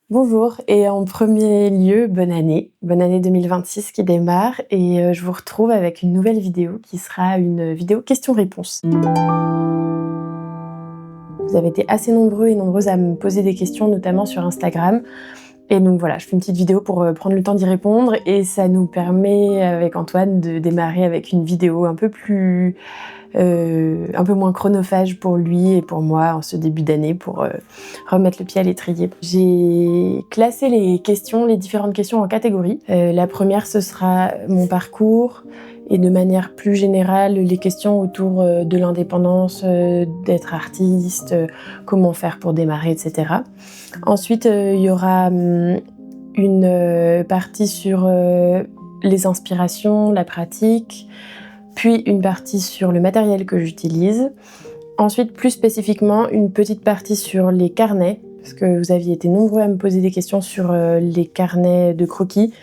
Bonjour et en premier lieu, bonne année 2026 qui démarre et je vous retrouve avec une nouvelle vidéo qui sera une vidéo questions-réponses. Vous avez été assez nombreux et nombreuses à me poser des questions, notamment sur Instagram. Et donc voilà, je fais une petite vidéo pour prendre le temps d'y répondre et ça nous permet avec Antoine de démarrer avec une vidéo un peu moins chronophage pour lui et pour moi en ce début d'année pour remettre le pied à l'étrier. J'ai classé les différentes questions en catégories. La première, ce sera mon parcours et de manière plus générale, les questions autour de l'indépendance, d'être artiste, comment faire pour démarrer, etc. Ensuite, il y aura une partie sur les inspirations, la pratique, puis une partie sur le matériel que j'utilise. Ensuite, plus spécifiquement, une petite partie sur les carnets, parce que vous aviez été nombreux à me poser des questions sur les carnets de croquis,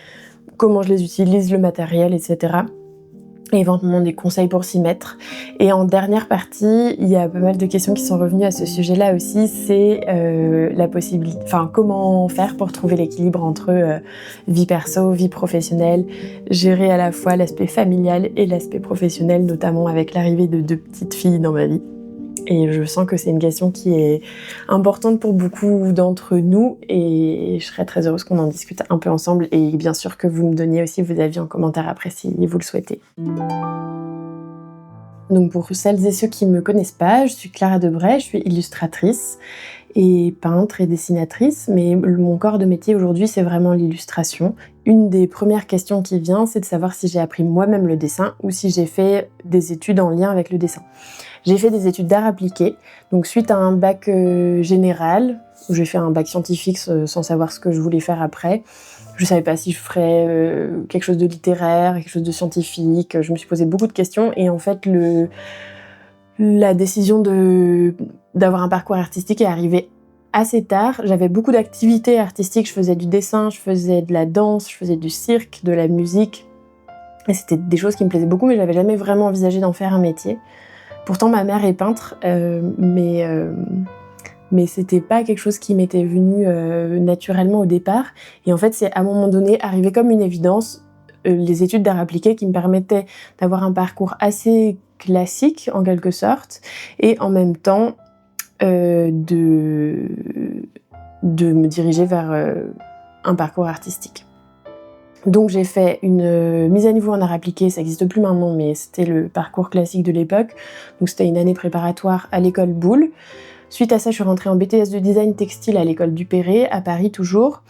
comment je les utilise, le matériel, etc. Et éventuellement des conseils pour s'y mettre. Et en dernière partie, il y a pas mal de questions qui sont revenues à ce sujet-là aussi, c'est la possibilité, enfin comment faire pour trouver l'équilibre entre vie perso, vie professionnelle, gérer à la fois l'aspect familial et l'aspect professionnel, notamment avec l'arrivée de 2 petites filles dans ma vie. Et je sens que c'est une question qui est importante pour beaucoup d'entre nous et je serais très heureuse qu'on en discute un peu ensemble et bien sûr que vous me donniez aussi vos avis en commentaire après si vous le souhaitez. Donc pour celles et ceux qui me connaissent pas, je suis Clara Debray, je suis illustratrice et peintre et dessinatrice, mais mon corps de métier aujourd'hui, c'est vraiment l'illustration. Une des premières questions qui vient, c'est de savoir si j'ai appris moi-même le dessin ou si j'ai fait des études en lien avec le dessin. J'ai fait des études d'art appliqué, donc suite à un bac général, où j'ai fait un bac scientifique sans savoir ce que je voulais faire après. Je savais pas si je ferais quelque chose de littéraire, quelque chose de scientifique. Je me suis posé beaucoup de questions et en fait la décision d'avoir un parcours artistique est arrivée assez tard. J'avais beaucoup d'activités artistiques, je faisais du dessin, je faisais de la danse, je faisais du cirque, de la musique. Et c'était des choses qui me plaisaient beaucoup, mais j'avais jamais vraiment envisagé d'en faire un métier. Pourtant, ma mère est peintre, mais c'était pas quelque chose qui m'était venu naturellement au départ. Et en fait, c'est à un moment donné arrivé comme une évidence, les études d'art appliqué qui me permettaient d'avoir un parcours assez classique en quelque sorte, et en même temps de me diriger vers un parcours artistique. Donc j'ai fait une mise à niveau en art appliqué, ça n'existe plus maintenant, mais c'était le parcours classique de l'époque. Donc c'était une année préparatoire à l'école Boulle. Suite à ça, je suis rentrée en BTS de design textile à l'école du Perret, à Paris toujours.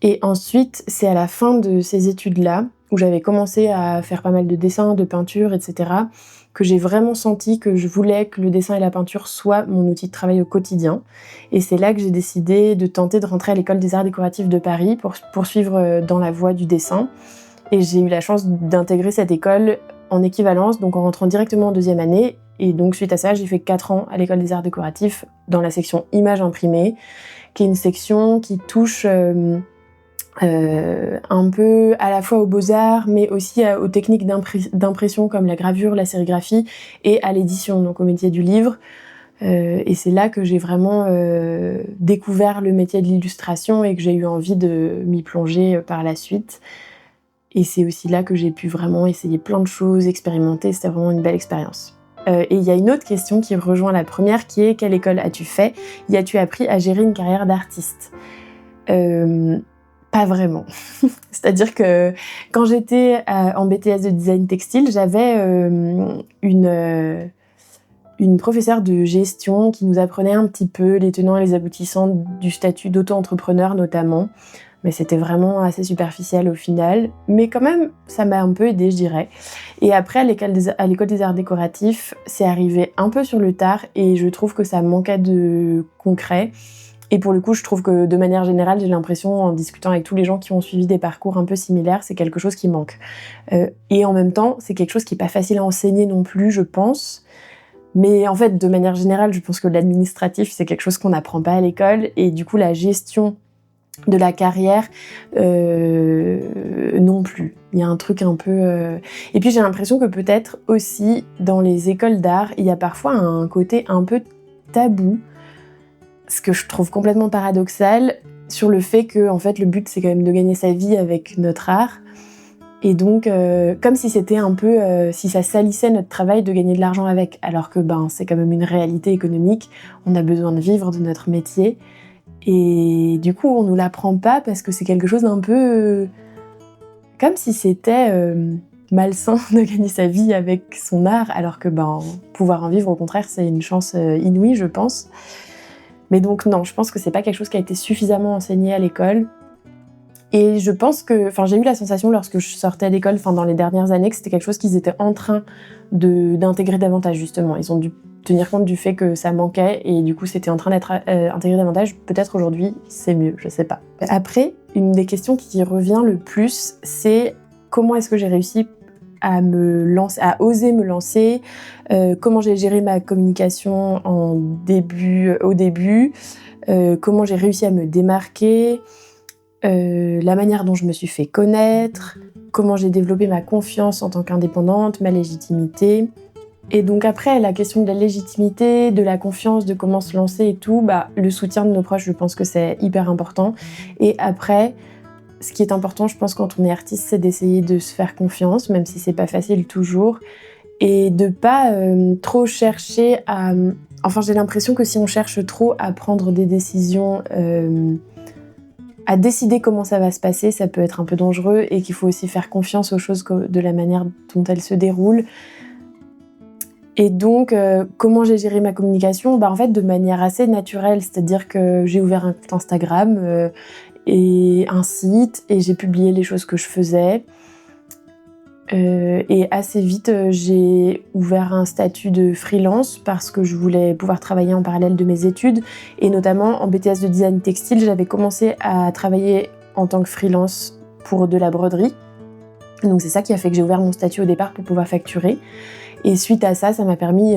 Et ensuite, c'est à la fin de ces études-là, où j'avais commencé à faire pas mal de dessins, de peinture, etc., que j'ai vraiment senti que je voulais que le dessin et la peinture soient mon outil de travail au quotidien. Et c'est là que j'ai décidé de tenter de rentrer à l'école des arts décoratifs de Paris pour poursuivre dans la voie du dessin. Et j'ai eu la chance d'intégrer cette école en équivalence, donc en rentrant directement en deuxième année. Et donc suite à ça, j'ai fait 4 ans à l'école des arts décoratifs dans la section images imprimées, qui est une section qui touche un peu à la fois aux beaux-arts, mais aussi aux techniques d'impression comme la gravure, la sérigraphie, et à l'édition, donc au métier du livre. Et c'est là que j'ai vraiment découvert le métier de l'illustration et que j'ai eu envie de m'y plonger par la suite. Et c'est aussi là que j'ai pu vraiment essayer plein de choses, expérimenter, c'était vraiment une belle expérience. Et il y a une autre question qui rejoint la première qui est: quelle école as-tu fait? Y as-tu appris à gérer une carrière d'artiste? Pas vraiment. C'est-à-dire que quand j'étais en BTS de design textile, j'avais une professeure de gestion qui nous apprenait un petit peu les tenants et les aboutissants du statut d'auto-entrepreneur notamment. Mais c'était vraiment assez superficiel au final. Mais quand même, ça m'a un peu aidée, je dirais. Et après, à l'école des arts décoratifs, c'est arrivé un peu sur le tard et je trouve que ça manquait de concret. Et pour le coup, je trouve que de manière générale, j'ai l'impression, en discutant avec tous les gens qui ont suivi des parcours un peu similaires, c'est quelque chose qui manque. Et en même temps, c'est quelque chose qui n'est pas facile à enseigner non plus, je pense. Mais en fait, de manière générale, je pense que l'administratif, c'est quelque chose qu'on n'apprend pas à l'école. Et du coup, la gestion de la carrière, non plus. Il y a un truc un peu... Et puis j'ai l'impression que peut-être aussi, dans les écoles d'art, il y a parfois un côté un peu tabou. Ce que je trouve complètement paradoxal sur le fait que en fait, le but, c'est quand même de gagner sa vie avec notre art. Et donc, comme si c'était un peu, si ça salissait notre travail de gagner de l'argent avec, alors que c'est quand même une réalité économique, on a besoin de vivre de notre métier. Et du coup, on nous l'apprend pas parce que c'est quelque chose d'un peu comme si c'était malsain de gagner sa vie avec son art, alors que pouvoir en vivre, au contraire, c'est une chance inouïe, je pense. Mais donc non, je pense que c'est pas quelque chose qui a été suffisamment enseigné à l'école. Et je pense que, j'ai eu la sensation lorsque je sortais d'école, dans les dernières années, que c'était quelque chose qu'ils étaient en train d'intégrer davantage, justement. Ils ont dû tenir compte du fait que ça manquait, et du coup, c'était en train d'être intégré davantage. Peut-être aujourd'hui, c'est mieux, je sais pas. Après, une des questions qui revient le plus, c'est comment est-ce que j'ai réussi à oser me lancer, comment j'ai géré ma communication au début, comment j'ai réussi à me démarquer, la manière dont je me suis fait connaître, comment j'ai développé ma confiance en tant qu'indépendante, ma légitimité. Et donc après, la question de la légitimité, de la confiance, de comment se lancer et tout, le soutien de nos proches, je pense que c'est hyper important. Et après, ce qui est important, je pense, quand on est artiste, c'est d'essayer de se faire confiance, même si c'est pas facile toujours, et de pas trop chercher à... j'ai l'impression que si on cherche trop à prendre des décisions... à décider comment ça va se passer, ça peut être un peu dangereux, et qu'il faut aussi faire confiance aux choses de la manière dont elles se déroulent. Et donc, comment j'ai géré ma communication ? En fait, de manière assez naturelle, c'est-à-dire que j'ai ouvert un compte Instagram et un site, et j'ai publié les choses que je faisais. Et assez vite, j'ai ouvert un statut de freelance parce que je voulais pouvoir travailler en parallèle de mes études, et notamment en BTS de design textile, j'avais commencé à travailler en tant que freelance pour de la broderie. Donc c'est ça qui a fait que j'ai ouvert mon statut au départ pour pouvoir facturer. Et suite à ça, ça m'a permis,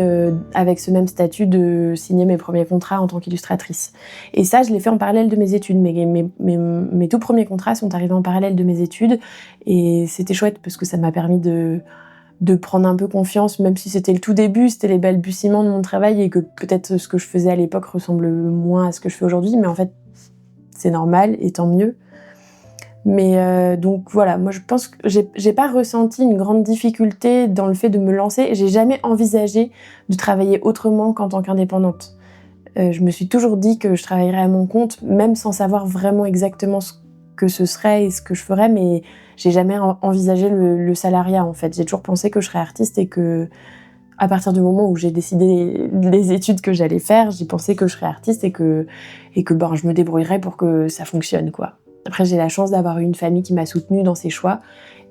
avec ce même statut, de signer mes premiers contrats en tant qu'illustratrice. Et ça, je l'ai fait en parallèle de mes études. Mes tout premiers contrats sont arrivés en parallèle de mes études. Et c'était chouette parce que ça m'a permis de prendre un peu confiance, même si c'était le tout début, c'était les balbutiements de mon travail, et que peut-être ce que je faisais à l'époque ressemble moins à ce que je fais aujourd'hui. Mais en fait, c'est normal, et tant mieux. Mais donc voilà, moi je pense que j'ai pas ressenti une grande difficulté dans le fait de me lancer. J'ai jamais envisagé de travailler autrement qu'en tant qu'indépendante. Je me suis toujours dit que je travaillerais à mon compte, même sans savoir vraiment exactement ce que ce serait et ce que je ferais, mais j'ai jamais envisagé le salariat en fait. J'ai toujours pensé que je serais artiste, et que à partir du moment où j'ai décidé les études que j'allais faire, j'ai pensé que je serais artiste, et que je me débrouillerais pour que ça fonctionne, quoi. Après, j'ai la chance d'avoir eu une famille qui m'a soutenue dans ses choix,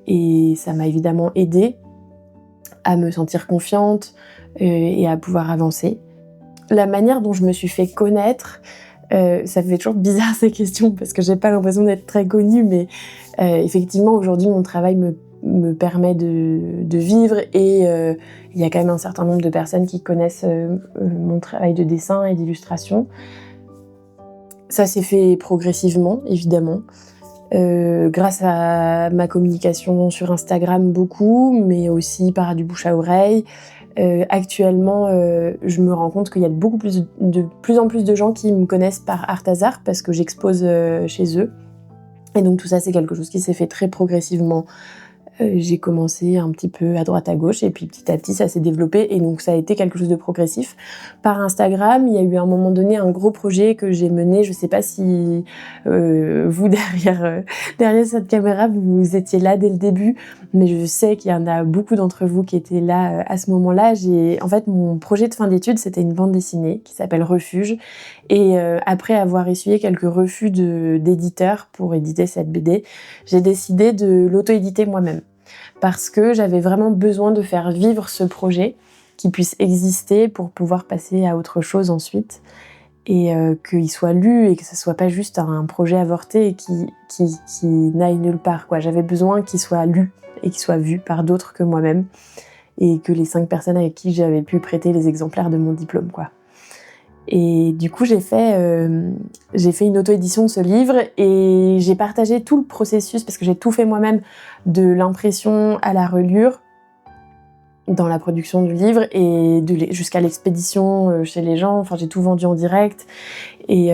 et ça m'a évidemment aidée à me sentir confiante et à pouvoir avancer. La manière dont je me suis fait connaître, ça fait toujours bizarre ces questions parce que j'ai pas l'impression d'être très connue, mais effectivement aujourd'hui mon travail me permet de vivre, et il y a quand même un certain nombre de personnes qui connaissent mon travail de dessin et d'illustration. Ça s'est fait progressivement, évidemment, grâce à ma communication sur Instagram beaucoup, mais aussi par du bouche à oreille. Actuellement, je me rends compte qu'il y a de plus en plus de gens qui me connaissent par Arthazard parce que j'expose chez eux. Et donc tout ça, c'est quelque chose qui s'est fait très progressivement. J'ai commencé un petit peu à droite à gauche, et puis petit à petit ça s'est développé, et donc ça a été quelque chose de progressif. Par Instagram, il y a eu à un moment donné un gros projet que j'ai mené. Je sais pas si vous derrière cette caméra vous étiez là dès le début, mais je sais qu'il y en a beaucoup d'entre vous qui étaient là à ce moment-là. En fait, mon projet de fin d'études, c'était une bande dessinée qui s'appelle Refuge, et après avoir essuyé quelques refus d'éditeurs pour éditer cette BD, j'ai décidé de l'auto-éditer moi-même. Parce que j'avais vraiment besoin de faire vivre ce projet, qui puisse exister pour pouvoir passer à autre chose ensuite, et qu'il soit lu, et que ce soit pas juste un projet avorté qui n'aille nulle part, quoi. J'avais besoin qu'il soit lu et qu'il soit vu par d'autres que moi-même, et que les 5 personnes avec qui j'avais pu prêter les exemplaires de mon diplôme, quoi. Et du coup, j'ai fait une auto-édition de ce livre, et j'ai partagé tout le processus parce que j'ai tout fait moi-même, de l'impression à la reliure. dans la production du livre et jusqu'à l'expédition chez les gens. Enfin, j'ai tout vendu en direct et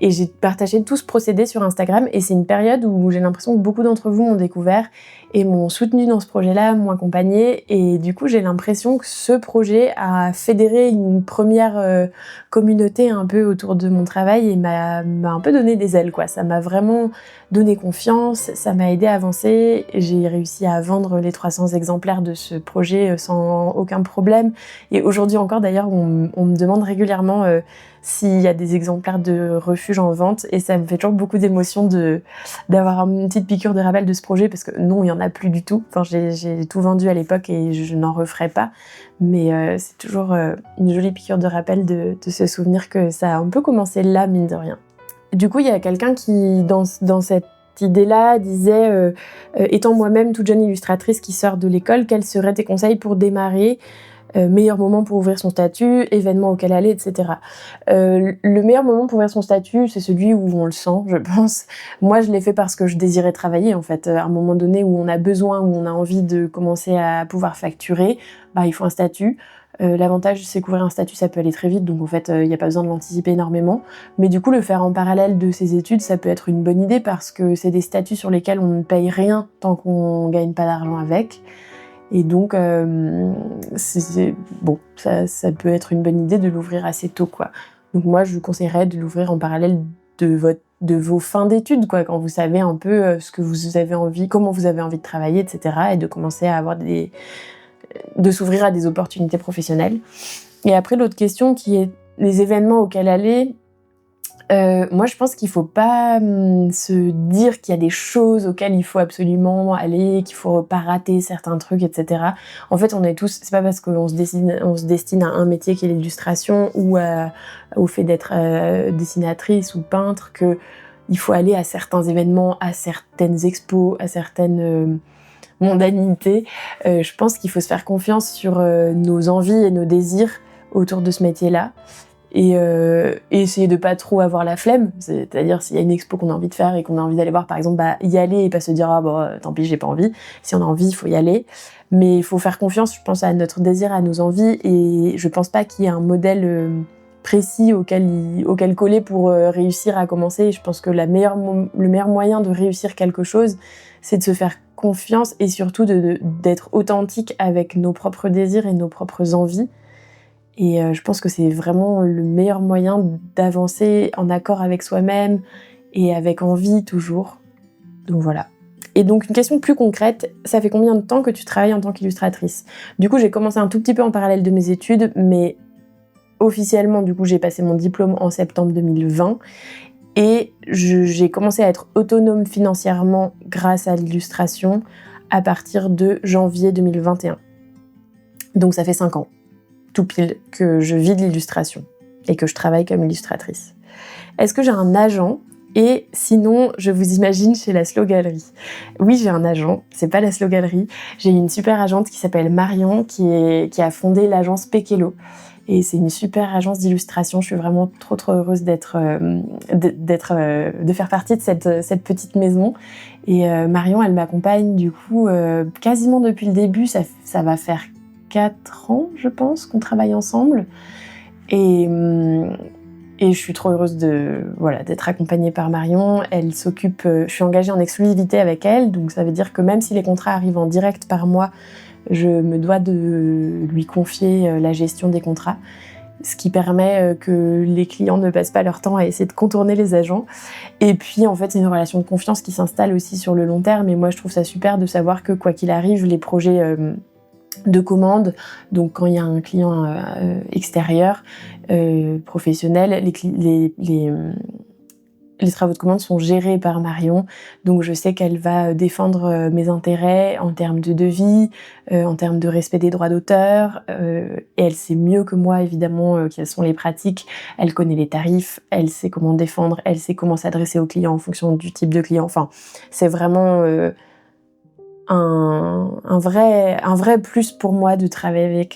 j'ai partagé tout ce procédé sur Instagram. Et c'est une période où j'ai l'impression que beaucoup d'entre vous m'ont découvert et m'ont soutenue dans ce projet-là, m'ont accompagnée. Et du coup, j'ai l'impression que ce projet a fédéré une première communauté un peu autour de mon travail et m'a un peu donné des ailes, quoi. Ça m'a vraiment donné confiance, ça m'a aidé à avancer. J'ai réussi à vendre les 300 exemplaires de ce projet sans aucun problème. Et aujourd'hui encore, d'ailleurs, on me demande régulièrement s'il y a des exemplaires de refuge en vente. Et ça me fait toujours beaucoup d'émotion d'avoir une petite piqûre de rappel de ce projet, parce que non, il n'y en a plus du tout. Enfin, j'ai tout vendu à l'époque et je n'en referai pas. Mais c'est toujours une jolie piqûre de rappel de se souvenir que ça a un peu commencé là, mine de rien. Du coup, il y a quelqu'un qui, dans cette idée-là, disait étant moi-même toute jeune illustratrice qui sort de l'école, quels seraient tes conseils pour démarrer ? Meilleur moment pour ouvrir son statut, événement auquel aller, etc. Le meilleur moment pour ouvrir son statut, c'est celui où on le sent, je pense. Moi, je l'ai fait parce que je désirais travailler, en fait. À un moment donné où on a besoin, où on a envie de commencer à pouvoir facturer, il faut un statut. L'avantage, c'est qu'ouvrir un statut, ça peut aller très vite, donc en fait, il n'y a pas besoin de l'anticiper énormément. Mais du coup, le faire en parallèle de ses études, ça peut être une bonne idée parce que c'est des statuts sur lesquels on ne paye rien tant qu'on gagne pas d'argent avec. Et donc, ça peut être une bonne idée de l'ouvrir assez tôt, quoi. Donc moi, je vous conseillerais de l'ouvrir en parallèle de vos fins d'études, quoi, quand vous savez un peu ce que vous avez envie, comment vous avez envie de travailler, etc. Et de commencer à avoir de s'ouvrir à des opportunités professionnelles. Et après, l'autre question qui est les événements auxquels aller. Moi, je pense qu'il faut pas se dire qu'il y a des choses auxquelles il faut absolument aller, qu'il faut pas rater certains trucs, etc. En fait, on est tous. C'est pas parce qu'on se destine à un métier qui est l'illustration ou au fait d'être dessinatrice ou peintre que il faut aller à certains événements, à certaines expos, à certaines mondanités. Je pense qu'il faut se faire confiance sur nos envies et nos désirs autour de ce métier-là. Et essayer de pas trop avoir la flemme, c'est-à-dire s'il y a une expo qu'on a envie de faire et qu'on a envie d'aller voir, par exemple, y aller et pas se dire tant pis, j'ai pas envie. Si on a envie, il faut y aller, mais il faut faire confiance, je pense, à notre désir, à nos envies, et je pense pas qu'il y ait un modèle précis auquel coller pour réussir à commencer. Je pense que le meilleur moyen de réussir quelque chose, c'est de se faire confiance et surtout d'être authentique avec nos propres désirs et nos propres envies. Et je pense que c'est vraiment le meilleur moyen d'avancer en accord avec soi-même et avec envie toujours. Donc voilà. Et donc une question plus concrète, ça fait combien de temps que tu travailles en tant qu'illustratrice ? Du coup, j'ai commencé un tout petit peu en parallèle de mes études, mais officiellement, du coup, j'ai passé mon diplôme en septembre 2020 et j'ai commencé à être autonome financièrement grâce à l'illustration à partir de janvier 2021. Donc ça fait 5 ans. Tout pile, que je vis de l'illustration et que je travaille comme illustratrice. Est-ce que j'ai un agent ? Et sinon, je vous imagine chez Laszlo Galerie. Oui, j'ai un agent, c'est pas Laszlo Galerie. J'ai une super agente qui s'appelle Marion, qui a fondé l'agence Pekelo. Et c'est une super agence d'illustration. Je suis vraiment trop heureuse de faire partie de cette petite maison. Et Marion, elle m'accompagne du coup quasiment depuis le début. Ça va faire 4 ans, je pense, qu'on travaille ensemble. Et je suis trop heureuse d'être accompagnée par Marion. Elle s'occupe, je suis engagée en exclusivité avec elle, donc ça veut dire que même si les contrats arrivent en direct par mois, je me dois de lui confier la gestion des contrats, ce qui permet que les clients ne passent pas leur temps à essayer de contourner les agents. Et puis, en fait, c'est une relation de confiance qui s'installe aussi sur le long terme. Et moi, je trouve ça super de savoir que, quoi qu'il arrive, les projets de commande, donc quand il y a un client extérieur, professionnel, les travaux de commande sont gérés par Marion, donc je sais qu'elle va défendre mes intérêts en termes de devis, en termes de respect des droits d'auteur, et elle sait mieux que moi évidemment quelles sont les pratiques, elle connaît les tarifs, elle sait comment défendre, elle sait comment s'adresser aux clients en fonction du type de client, enfin c'est vraiment un vrai plus pour moi de travailler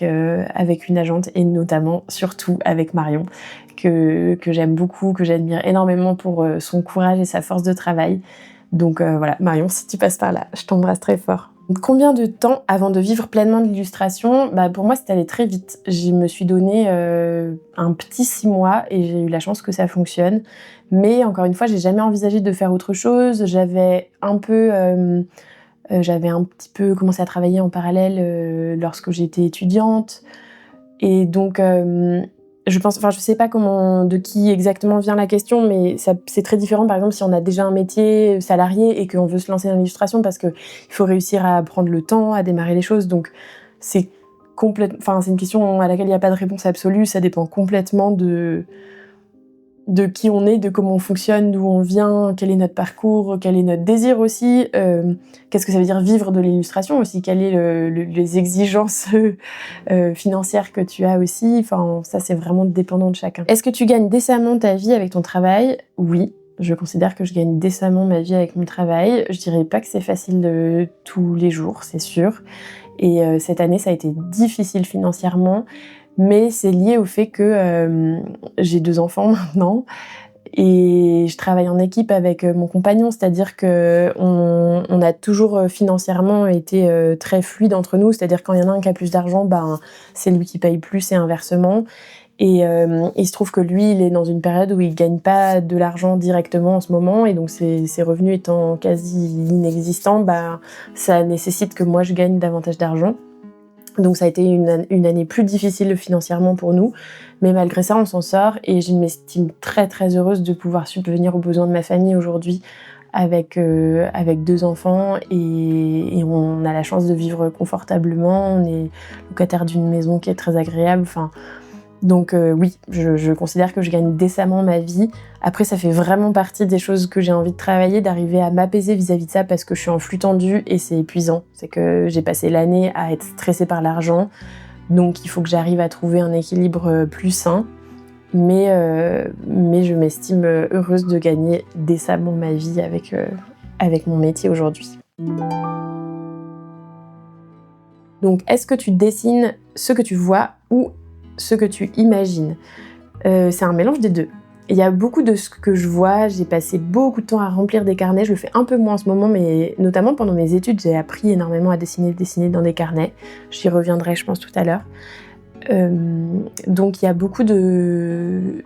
avec une agente et notamment, surtout avec Marion, que j'aime beaucoup, que j'admire énormément pour son courage et sa force de travail. Donc voilà, Marion, si tu passes par là, je t'embrasse très fort. Combien de temps avant de vivre pleinement de l'illustration ? Pour moi, c'est allé très vite. Je me suis donné un petit 6 mois et j'ai eu la chance que ça fonctionne. Mais encore une fois, j'ai jamais envisagé de faire autre chose. J'avais un petit peu commencé à travailler en parallèle lorsque j'étais étudiante. Et donc, je sais pas de qui exactement vient la question, mais c'est très différent, par exemple, si on a déjà un métier salarié et qu'on veut se lancer dans l'illustration, parce qu'il faut réussir à prendre le temps, à démarrer les choses. Donc, c'est une question à laquelle il n'y a pas de réponse absolue. Ça dépend complètement de qui on est, de comment on fonctionne, d'où on vient, quel est notre parcours, quel est notre désir aussi, qu'est-ce que ça veut dire vivre de l'illustration aussi, quelles sont les exigences financières que tu as aussi, enfin ça c'est vraiment dépendant de chacun. Est-ce que tu gagnes décemment ta vie avec ton travail ? Oui, je considère que je gagne décemment ma vie avec mon travail. Je dirais pas que c'est facile tous les jours, c'est sûr, et cette année ça a été difficile financièrement. Mais c'est lié au fait que j'ai 2 enfants maintenant et je travaille en équipe avec mon compagnon, c'est-à-dire qu'on a toujours financièrement été très fluide entre nous, c'est-à-dire quand il y en a un qui a plus d'argent, c'est lui qui paye plus et inversement. Et il se trouve que lui, il est dans une période où il gagne pas de l'argent directement en ce moment, et donc ses revenus étant quasi inexistants, ça nécessite que moi je gagne davantage d'argent. Donc ça a été une année plus difficile financièrement pour nous, mais malgré ça on s'en sort et je m'estime très très heureuse de pouvoir subvenir aux besoins de ma famille aujourd'hui avec 2 enfants et on a la chance de vivre confortablement, on est locataire d'une maison qui est très agréable, donc oui, je considère que je gagne décemment ma vie. Après, ça fait vraiment partie des choses que j'ai envie de travailler, d'arriver à m'apaiser vis-à-vis de ça parce que je suis en flux tendu et c'est épuisant. C'est que j'ai passé l'année à être stressée par l'argent, donc il faut que j'arrive à trouver un équilibre plus sain. Mais je m'estime heureuse de gagner décemment ma vie avec mon métier aujourd'hui. Donc, est-ce que tu dessines ce que tu vois ou ce que tu imagines ? C'est un mélange des deux. Il y a beaucoup de ce que je vois, j'ai passé beaucoup de temps à remplir des carnets, je le fais un peu moins en ce moment, mais notamment pendant mes études, j'ai appris énormément à dessiner dans des carnets. J'y reviendrai, je pense, tout à l'heure. Donc il y a beaucoup de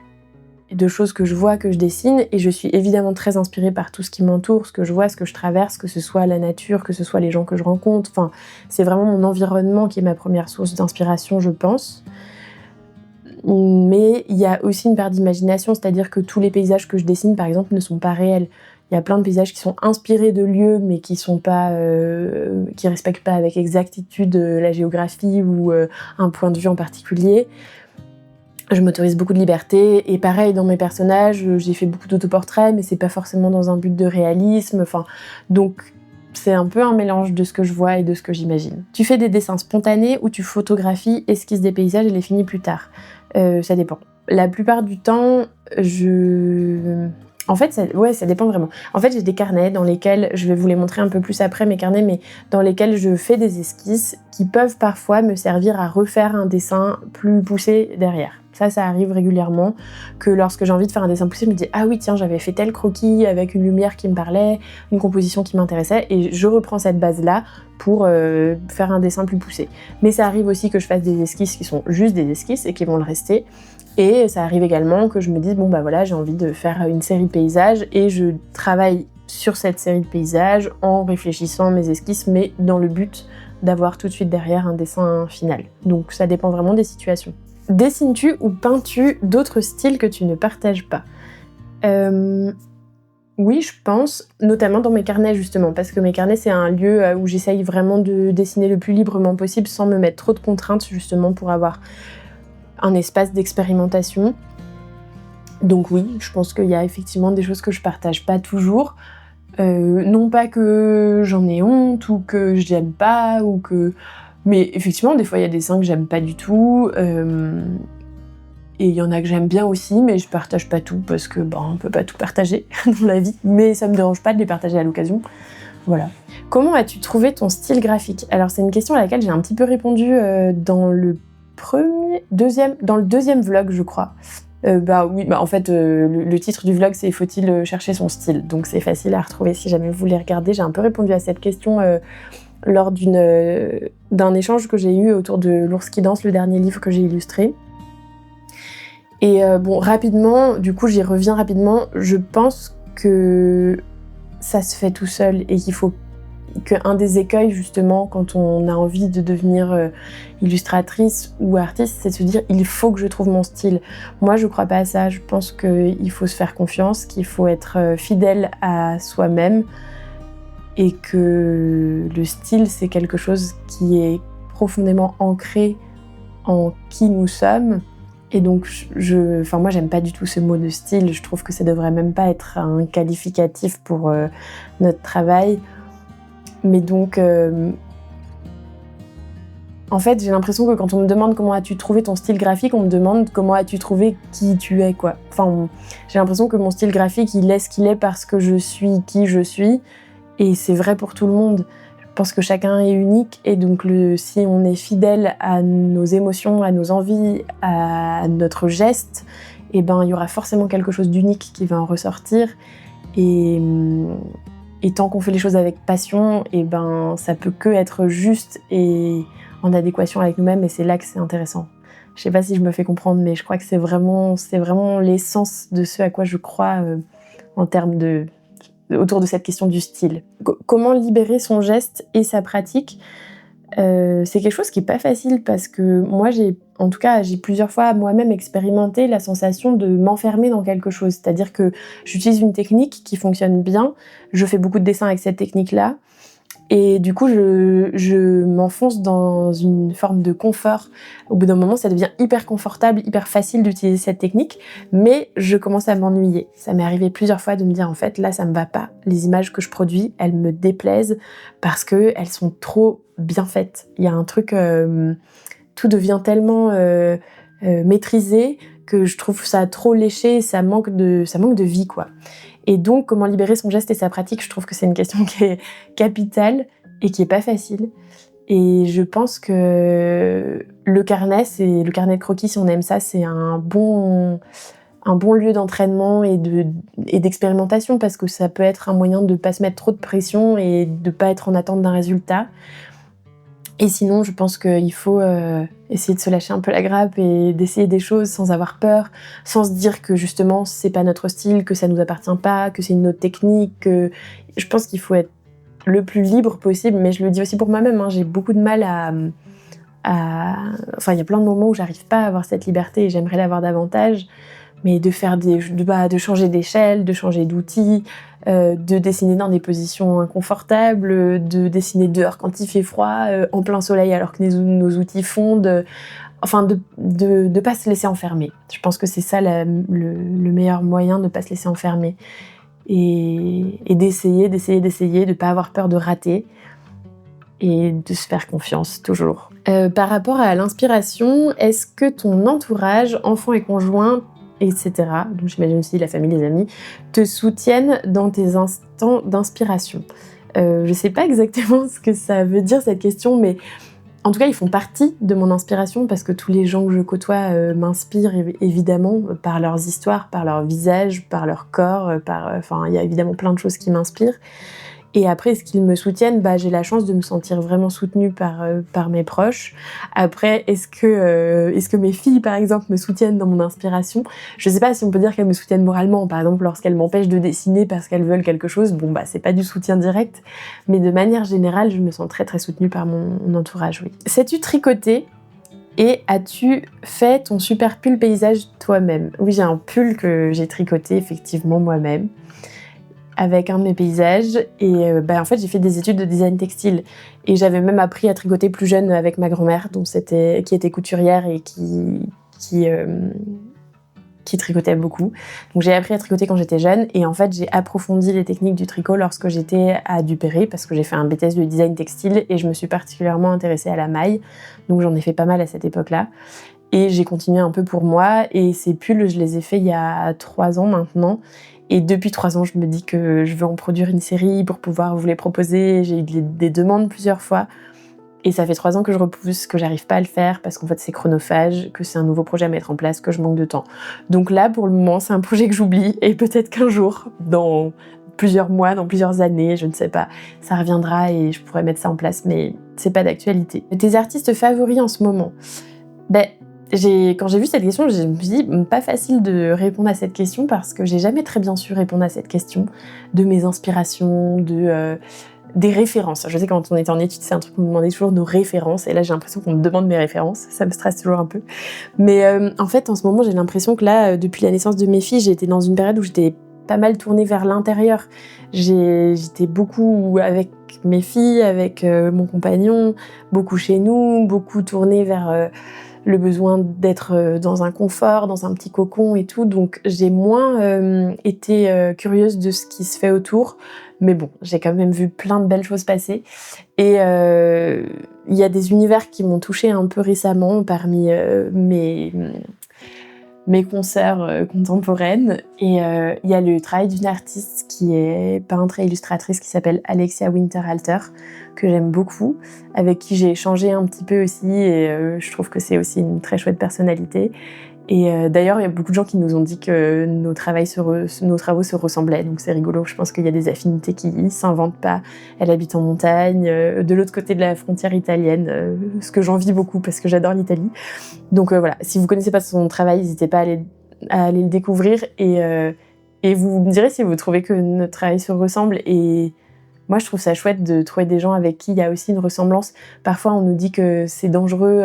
choses que je vois, que je dessine, et je suis évidemment très inspirée par tout ce qui m'entoure, ce que je vois, ce que je traverse, que ce soit la nature, que ce soit les gens que je rencontre. C'est vraiment mon environnement qui est ma première source d'inspiration, je pense. Mais il y a aussi une part d'imagination, c'est-à-dire que tous les paysages que je dessine, par exemple, ne sont pas réels. Il y a plein de paysages qui sont inspirés de lieux, mais qui respectent pas avec exactitude la géographie ou un point de vue en particulier. Je m'autorise beaucoup de liberté, et pareil dans mes personnages, j'ai fait beaucoup d'autoportraits, mais c'est pas forcément dans un but de réalisme. Donc c'est un peu un mélange de ce que je vois et de ce que j'imagine. Tu fais des dessins spontanés ou tu photographies, esquisses des paysages et les finis plus tard ? Ça dépend. La plupart du temps, En fait, ça dépend vraiment. En fait, j'ai des carnets dans lesquels, je vais vous les montrer un peu plus après, mes carnets, mais dans lesquels je fais des esquisses qui peuvent parfois me servir à refaire un dessin plus poussé derrière. Ça arrive régulièrement, que lorsque j'ai envie de faire un dessin poussé, je me dis « Ah oui, tiens, j'avais fait tel croquis avec une lumière qui me parlait, une composition qui m'intéressait, et je reprends cette base-là pour faire un dessin plus poussé. » Mais ça arrive aussi que je fasse des esquisses qui sont juste des esquisses et qui vont le rester. Et ça arrive également que je me dise « Bon, voilà, j'ai envie de faire une série de paysages » et je travaille sur cette série de paysages en réfléchissant mes esquisses, mais dans le but d'avoir tout de suite derrière un dessin final. Donc ça dépend vraiment des situations. Dessines-tu ou peins-tu d'autres styles que tu ne partages pas ? Oui, je pense, notamment dans mes carnets justement, parce que mes carnets c'est un lieu où j'essaye vraiment de dessiner le plus librement possible sans me mettre trop de contraintes justement pour avoir un espace d'expérimentation. Donc oui, je pense qu'il y a effectivement des choses que je partage pas toujours. Non pas que j'en ai honte ou que j'aime pas ou que... Mais effectivement, des fois, il y a des dessins que j'aime pas du tout. Et il y en a que j'aime bien aussi, mais je partage pas tout parce que on peut pas tout partager dans la vie. Mais ça me dérange pas de les partager à l'occasion. Voilà. Comment as-tu trouvé ton style graphique ? Alors, c'est une question à laquelle j'ai un petit peu répondu dans le deuxième vlog, je crois. En fait, le titre du vlog, c'est « Faut-il chercher son style ?» Donc c'est facile à retrouver si jamais vous voulez regarder. J'ai un peu répondu à cette question lors d'un échange que j'ai eu autour de L'ours qui danse, le dernier livre que j'ai illustré. Et rapidement, du coup j'y reviens rapidement, je pense que ça se fait tout seul et qu'il faut qu'un des écueils justement quand on a envie de devenir illustratrice ou artiste, c'est de se dire il faut que je trouve mon style. Moi je crois pas à ça, je pense qu'il faut se faire confiance, qu'il faut être fidèle à soi-même et que le style c'est quelque chose qui est profondément ancré en qui nous sommes. Et donc, moi, j'aime pas du tout ce mot de style. Je trouve que ça devrait même pas être un qualificatif pour notre travail. Mais donc, en fait, j'ai l'impression que quand on me demande comment as-tu trouvé ton style graphique, on me demande comment as-tu trouvé qui tu es, quoi. Enfin, j'ai l'impression que mon style graphique, il est ce qu'il est parce que je suis qui je suis. Et c'est vrai pour tout le monde. Je pense que chacun est unique et donc si on est fidèle à nos émotions, à nos envies, à notre geste, il y aura forcément quelque chose d'unique qui va en ressortir. Et tant qu'on fait les choses avec passion, ça peut que être juste et en adéquation avec nous-mêmes et c'est là que c'est intéressant. Je sais pas si je me fais comprendre, mais je crois que c'est vraiment l'essence de ce à quoi je crois en termes autour de cette question du style. Comment libérer son geste et sa pratique, c'est quelque chose qui est pas facile parce que moi j'ai plusieurs fois moi-même expérimenté la sensation de m'enfermer dans quelque chose. C'est-à-dire que j'utilise une technique qui fonctionne bien, je fais beaucoup de dessins avec cette technique-là, et du coup je m'enfonce dans une forme de confort. Au bout d'un moment, ça devient hyper confortable, hyper facile d'utiliser cette technique, mais je commence à m'ennuyer. Ça m'est arrivé plusieurs fois de me dire en fait là ça me va pas. Les images que je produis, elles me déplaisent parce que elles sont trop bien faites. Il y a un truc, tout devient tellement maîtrisé que je trouve ça trop léché, ça manque de vie, quoi. Et donc, comment libérer son geste et sa pratique, je trouve que c'est une question qui est capitale et qui est pas facile. Et je pense que le carnet de croquis, si on aime ça, c'est un bon lieu d'entraînement et d'expérimentation parce que ça peut être un moyen de pas se mettre trop de pression et de pas être en attente d'un résultat. Et sinon, je pense qu'il faut essayer de se lâcher un peu la grappe et d'essayer des choses sans avoir peur, sans se dire que justement c'est pas notre style, que ça nous appartient pas, que c'est une autre technique. Je pense qu'il faut être le plus libre possible, mais je le dis aussi pour moi-même, hein, j'ai beaucoup de mal Enfin, il y a plein de moments où j'arrive pas à avoir cette liberté et j'aimerais l'avoir davantage, mais de changer d'échelle, de changer d'outil, de dessiner dans des positions inconfortables, de dessiner dehors quand il fait froid, en plein soleil alors que nos outils fondent, de pas se laisser enfermer. Je pense que c'est ça le meilleur moyen, de pas se laisser enfermer et d'essayer, de pas avoir peur de rater et de se faire confiance toujours. Par rapport à l'inspiration, est-ce que ton entourage, enfants et conjoints, etc., donc j'imagine aussi la famille, les amis, te soutiennent dans tes instants d'inspiration? Je sais pas exactement ce que ça veut dire cette question, mais en tout cas ils font partie de mon inspiration parce que tous les gens que je côtoie m'inspirent évidemment par leurs histoires, par leur visage, par leur corps, il y a évidemment plein de choses qui m'inspirent. Et après, est-ce qu'ils me soutiennent ? J'ai la chance de me sentir vraiment soutenue par mes proches. Après, est-ce que mes filles, par exemple, me soutiennent dans mon inspiration ? Je sais pas si on peut dire qu'elles me soutiennent moralement. Par exemple, lorsqu'elles m'empêchent de dessiner parce qu'elles veulent quelque chose, c'est pas du soutien direct. Mais de manière générale, je me sens très très soutenue par mon entourage, oui. Sais-tu tricoter ? Et as-tu fait ton super pull paysage toi-même ? Oui, j'ai un pull que j'ai tricoté effectivement moi-même, avec un de mes paysages et en fait j'ai fait des études de design textile et j'avais même appris à tricoter plus jeune avec ma grand-mère qui était couturière et qui tricotait beaucoup. Donc j'ai appris à tricoter quand j'étais jeune et en fait j'ai approfondi les techniques du tricot lorsque j'étais à Duperré parce que j'ai fait un BTS de design textile et je me suis particulièrement intéressée à la maille, donc j'en ai fait pas mal à cette époque-là. Et j'ai continué un peu pour moi et ces pulls je les ai faits il y a 3 ans maintenant. Et depuis 3 ans, je me dis que je veux en produire une série pour pouvoir vous les proposer. J'ai eu des demandes plusieurs fois. Et ça fait 3 ans que je repousse, que j'arrive pas à le faire parce qu'en fait c'est chronophage, que c'est un nouveau projet à mettre en place, que je manque de temps. Donc là, pour le moment, c'est un projet que j'oublie et peut-être qu'un jour, dans plusieurs mois, dans plusieurs années, je ne sais pas. Ça reviendra et je pourrais mettre ça en place, mais c'est pas d'actualité. Tes artistes favoris en ce moment? Quand j'ai vu cette question, je me suis dit, pas facile de répondre à cette question parce que j'ai jamais très bien su répondre à cette question de mes inspirations, des références. Je sais quand on était en études, c'est un truc qu'on me demandait toujours nos références, et là j'ai l'impression qu'on me demande mes références, ça me stresse toujours un peu. Mais en fait, en ce moment, j'ai l'impression que là, depuis la naissance de mes filles, j'ai été dans une période où j'étais pas mal tournée vers l'intérieur. J'étais beaucoup avec mes filles, avec mon compagnon, beaucoup chez nous, beaucoup tournée vers le besoin d'être dans un confort, dans un petit cocon et tout. Donc j'ai moins été curieuse de ce qui se fait autour. Mais bon, j'ai quand même vu plein de belles choses passer. Et il y a des univers qui m'ont touchée un peu récemment parmi mes concerts contemporaines. Et il y a le travail d'une artiste qui est peintre et illustratrice qui s'appelle Alexia Winterhalter, que j'aime beaucoup, avec qui j'ai échangé un petit peu aussi, et je trouve que c'est aussi une très chouette personnalité. Et d'ailleurs, il y a beaucoup de gens qui nous ont dit que nos travaux se ressemblaient, donc c'est rigolo. Je pense qu'il y a des affinités qui s'inventent pas. Elle habite en montagne, de l'autre côté de la frontière italienne, ce que j'envie beaucoup parce que j'adore l'Italie. Donc voilà, si vous connaissez pas son travail, n'hésitez pas à aller le découvrir, et vous me direz si vous trouvez que notre travail se ressemble. Et moi, je trouve ça chouette de trouver des gens avec qui il y a aussi une ressemblance. Parfois, on nous dit que c'est dangereux.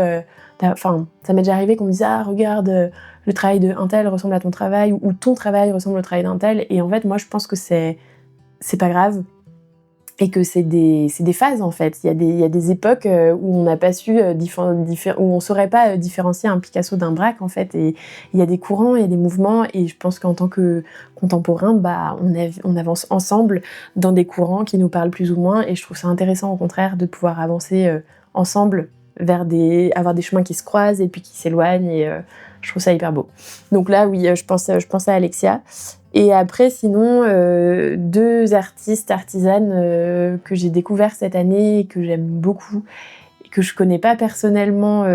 Ça m'est déjà arrivé qu'on me dise « Ah, regarde, le travail d'un tel ressemble à ton travail » ou « ton travail ressemble au travail d'un tel ». Et en fait, moi, je pense que c'est pas grave et que c'est des phases, en fait. Il y a des époques où on n'a pas su, où on saurait pas différencier un Picasso d'un Braque, en fait. Et il y a des courants, il y a des mouvements, et je pense qu'en tant que contemporain, on avance ensemble dans des courants qui nous parlent plus ou moins. Et je trouve ça intéressant, au contraire, de pouvoir avancer ensemble vers avoir des chemins qui se croisent et puis qui s'éloignent, et je trouve ça hyper beau. Donc là, oui, je pense à Alexia. Et après, sinon, deux artisanes que j'ai découvert cette année et que j'aime beaucoup, et que je connais pas personnellement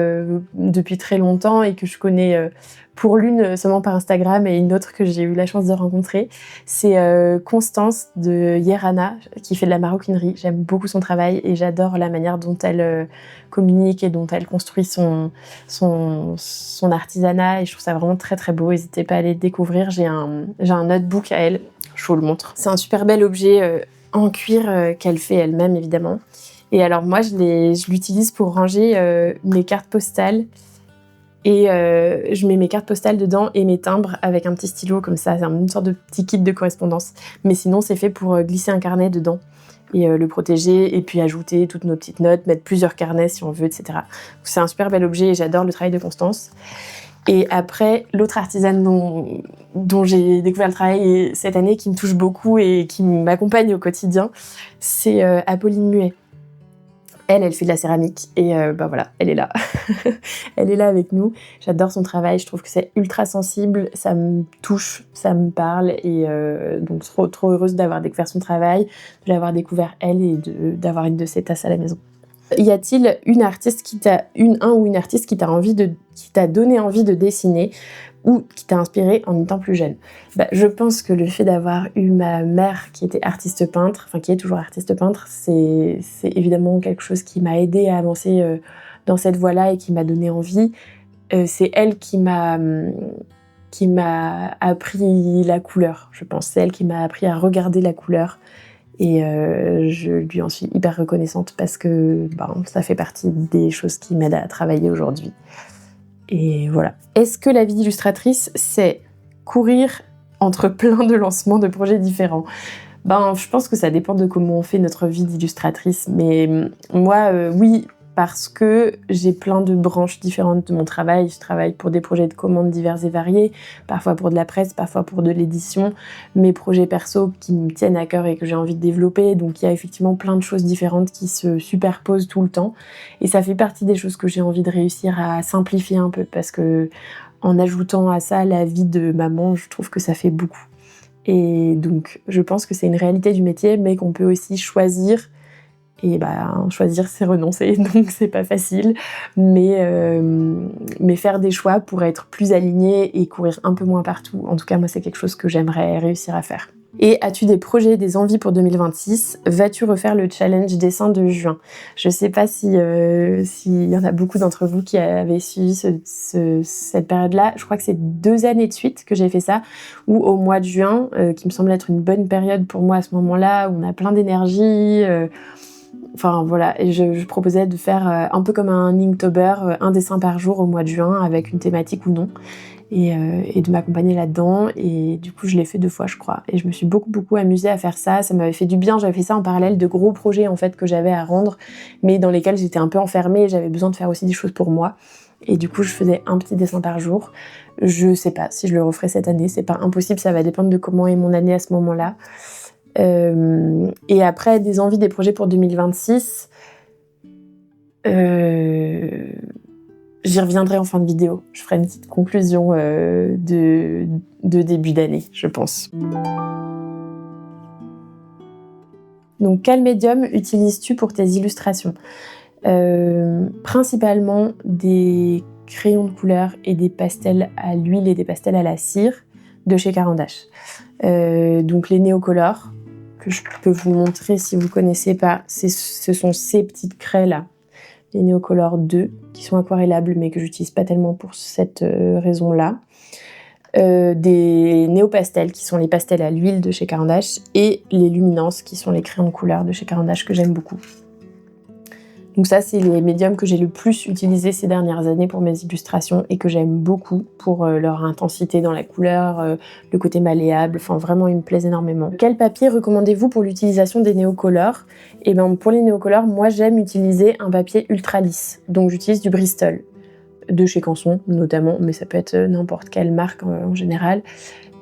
depuis très longtemps, et que je connais pour l'une seulement par Instagram et une autre que j'ai eu la chance de rencontrer. C'est Constance de Yerana, qui fait de la maroquinerie. J'aime beaucoup son travail et j'adore la manière dont elle communique et dont elle construit son artisanat, et je trouve ça vraiment très très beau. N'hésitez pas à aller le découvrir. J'ai un notebook à elle, je vous le montre. C'est un super bel objet en cuir qu'elle fait elle-même, évidemment. Et alors moi, je l'utilise pour ranger mes cartes postales. Et je mets mes cartes postales dedans et mes timbres avec un petit stylo comme ça. C'est une sorte de petit kit de correspondance. Mais sinon, c'est fait pour glisser un carnet dedans et le protéger, et puis ajouter toutes nos petites notes, mettre plusieurs carnets si on veut, etc. Donc, c'est un super bel objet et j'adore le travail de Constance. Et après, l'autre artisane dont j'ai découvert le travail cette année, qui me touche beaucoup et qui m'accompagne au quotidien, c'est Apolline Muet. Elle fait de la céramique, et voilà, elle est là. Elle est là avec nous. J'adore son travail, je trouve que c'est ultra sensible, ça me touche, ça me parle, et donc trop heureuse d'avoir découvert son travail, de l'avoir découvert elle, et d'avoir une de ses tasses à la maison. Y a-t-il une artiste qui t'a donné envie de dessiner, ou qui t'a inspiré en étant plus jeune? Je pense que le fait d'avoir eu ma mère qui était artiste peintre, qui est toujours artiste peintre, c'est évidemment quelque chose qui m'a aidée à avancer dans cette voie-là et qui m'a donné envie. C'est elle qui m'a appris la couleur, je pense. C'est elle qui m'a appris à regarder la couleur. Et je lui en suis hyper reconnaissante parce que ça fait partie des choses qui m'aident à travailler aujourd'hui. Et voilà. Est-ce que la vie d'illustratrice, c'est courir entre plein de lancements de projets différents? Je pense que ça dépend de comment on fait notre vie d'illustratrice. Mais moi, oui, parce que j'ai plein de branches différentes de mon travail. Je travaille pour des projets de commandes divers et variés, parfois pour de la presse, parfois pour de l'édition, mes projets perso qui me tiennent à cœur et que j'ai envie de développer. Donc il y a effectivement plein de choses différentes qui se superposent tout le temps. Et ça fait partie des choses que j'ai envie de réussir à simplifier un peu, parce que en ajoutant à ça la vie de maman, je trouve que ça fait beaucoup. Et donc je pense que c'est une réalité du métier, mais qu'on peut aussi choisir. Et choisir, c'est renoncer, donc c'est pas facile. Mais faire des choix pour être plus aligné et courir un peu moins partout, en tout cas, moi, c'est quelque chose que j'aimerais réussir à faire. Et as-tu des projets, des envies pour 2026 ? Vas-tu refaire le challenge dessin de juin ? Je sais pas s'il y en a beaucoup d'entre vous qui avaient suivi cette période-là. Je crois que c'est 2 années de suite que j'ai fait ça, où au mois de juin, qui me semble être une bonne période pour moi à ce moment-là, où on a plein d'énergie. Enfin voilà, et je proposais de faire un peu comme un Inktober, un dessin par jour au mois de juin avec une thématique ou non. Et de m'accompagner là-dedans. Et du coup, je l'ai fait 2 fois, je crois. Et je me suis beaucoup amusée à faire ça. Ça m'avait fait du bien. J'avais fait ça en parallèle de gros projets, en fait, que j'avais à rendre, mais dans lesquels j'étais un peu enfermée et j'avais besoin de faire aussi des choses pour moi. Et du coup, je faisais un petit dessin par jour. Je sais pas si je le referai cette année. C'est pas impossible. Ça va dépendre de comment est mon année à ce moment-là. Et après, des envies, des projets pour 2026. J'y reviendrai en fin de vidéo. Je ferai une petite conclusion de début d'année, je pense. Donc, quel médium utilises-tu pour tes illustrations ? Principalement des crayons de couleur et des pastels à l'huile et des pastels à la cire de chez Caran d'Ache. Donc, les néocolores, que je peux vous montrer si vous ne connaissez pas, ce sont ces petites craies-là. Les Néocolor 2, qui sont aquarellables, mais que j'utilise pas tellement pour cette raison-là. Des néopastels, qui sont les pastels à l'huile de chez Caran d'Ache, et les luminances, qui sont les crayons de couleur de chez Caran d'Ache, que j'aime beaucoup. Donc ça, c'est les médiums que j'ai le plus utilisés ces dernières années pour mes illustrations et que j'aime beaucoup pour leur intensité dans la couleur, le côté malléable, enfin vraiment ils me plaisent énormément. Quel papier recommandez-vous pour l'utilisation des néocolores ? Et ben pour les néocolores, moi j'aime utiliser un papier ultra lisse, donc j'utilise du Bristol, de chez Canson notamment, mais ça peut être n'importe quelle marque en général.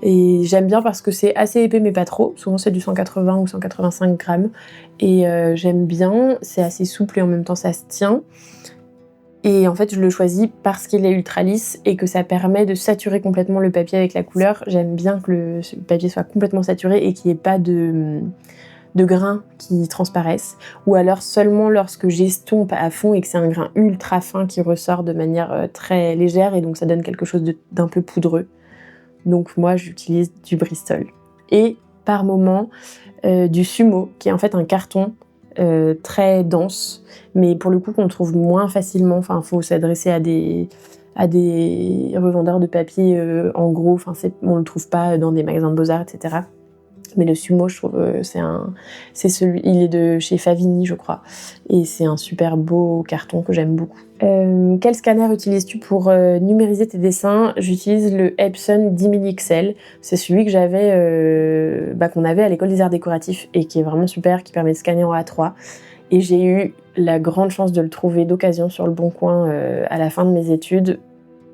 Et j'aime bien parce que c'est assez épais mais pas trop, souvent c'est du 180 ou 185 grammes, et j'aime bien, c'est assez souple et en même temps ça se tient. Et en fait je le choisis parce qu'il est ultra lisse et que ça permet de saturer complètement le papier avec la couleur. J'aime bien que le papier soit complètement saturé et qu'il n'y ait pas de grains qui transparaissent, ou alors seulement lorsque j'estompe à fond et que c'est un grain ultra fin qui ressort de manière très légère et donc ça donne quelque chose d'un peu poudreux. Donc moi j'utilise du Bristol. Et par moment du Sumo, qui est en fait un carton très dense, mais pour le coup qu'on trouve moins facilement. Enfin, il faut s'adresser à des revendeurs de papier en gros. Enfin, on le trouve pas dans des magasins de Beaux-Arts, etc. Mais le Sumo, je trouve, il est de chez Favini, je crois. Et c'est un super beau carton que j'aime beaucoup. Quel scanner utilises-tu pour numériser tes dessins ? J'utilise le Epson 10 000 XL. C'est celui que qu'on avait à l'école des arts décoratifs et qui est vraiment super, qui permet de scanner en A3. Et j'ai eu la grande chance de le trouver d'occasion sur le Bon Coin à la fin de mes études,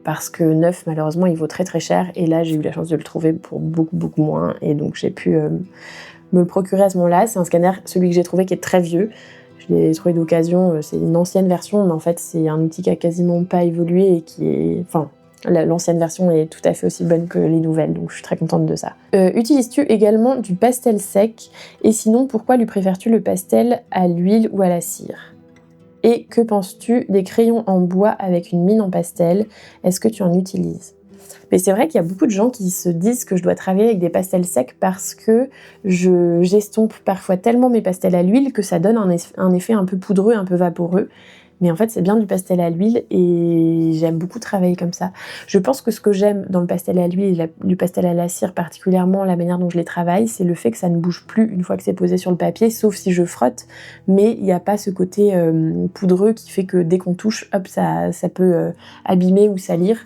parce que neuf, malheureusement, il vaut très très cher. Et là, j'ai eu la chance de le trouver pour beaucoup moins. Et donc, j'ai pu me le procurer à ce moment-là. C'est un scanner, celui que j'ai trouvé, qui est très vieux. Je l'ai trouvé d'occasion. C'est une ancienne version, mais en fait, c'est un outil qui a quasiment pas évolué et qui est... Enfin, l'ancienne version est tout à fait aussi bonne que les nouvelles. Donc, je suis très contente de ça. Utilises-tu également du pastel sec ? Et sinon, pourquoi lui préfères-tu le pastel à l'huile ou à la cire ? Et que penses-tu des crayons en bois avec une mine en pastel ? Est-ce que tu en utilises ? Mais c'est vrai qu'il y a beaucoup de gens qui se disent que je dois travailler avec des pastels secs parce que j'estompe parfois tellement mes pastels à l'huile que ça donne un effet un peu poudreux, un peu vaporeux. Mais en fait, c'est bien du pastel à l'huile et j'aime beaucoup travailler comme ça. Je pense que ce que j'aime dans le pastel à l'huile et du pastel à la cire, particulièrement la manière dont je les travaille, c'est le fait que ça ne bouge plus une fois que c'est posé sur le papier, sauf si je frotte. Mais il n'y a pas ce côté poudreux qui fait que dès qu'on touche, hop, ça peut abîmer ou salir.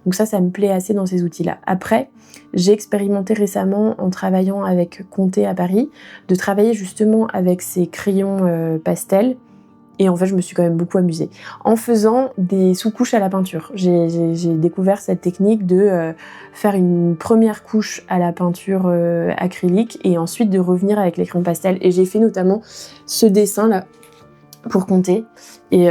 Donc ça me plaît assez dans ces outils-là. Après, j'ai expérimenté récemment en travaillant avec Conté à Paris, de travailler justement avec ces crayons pastels. Et en fait, je me suis quand même beaucoup amusée. En faisant des sous-couches à la peinture. J'ai découvert cette technique de faire une première couche à la peinture acrylique et ensuite de revenir avec les crayons pastels. Et j'ai fait notamment ce dessin-là pour Conté. Et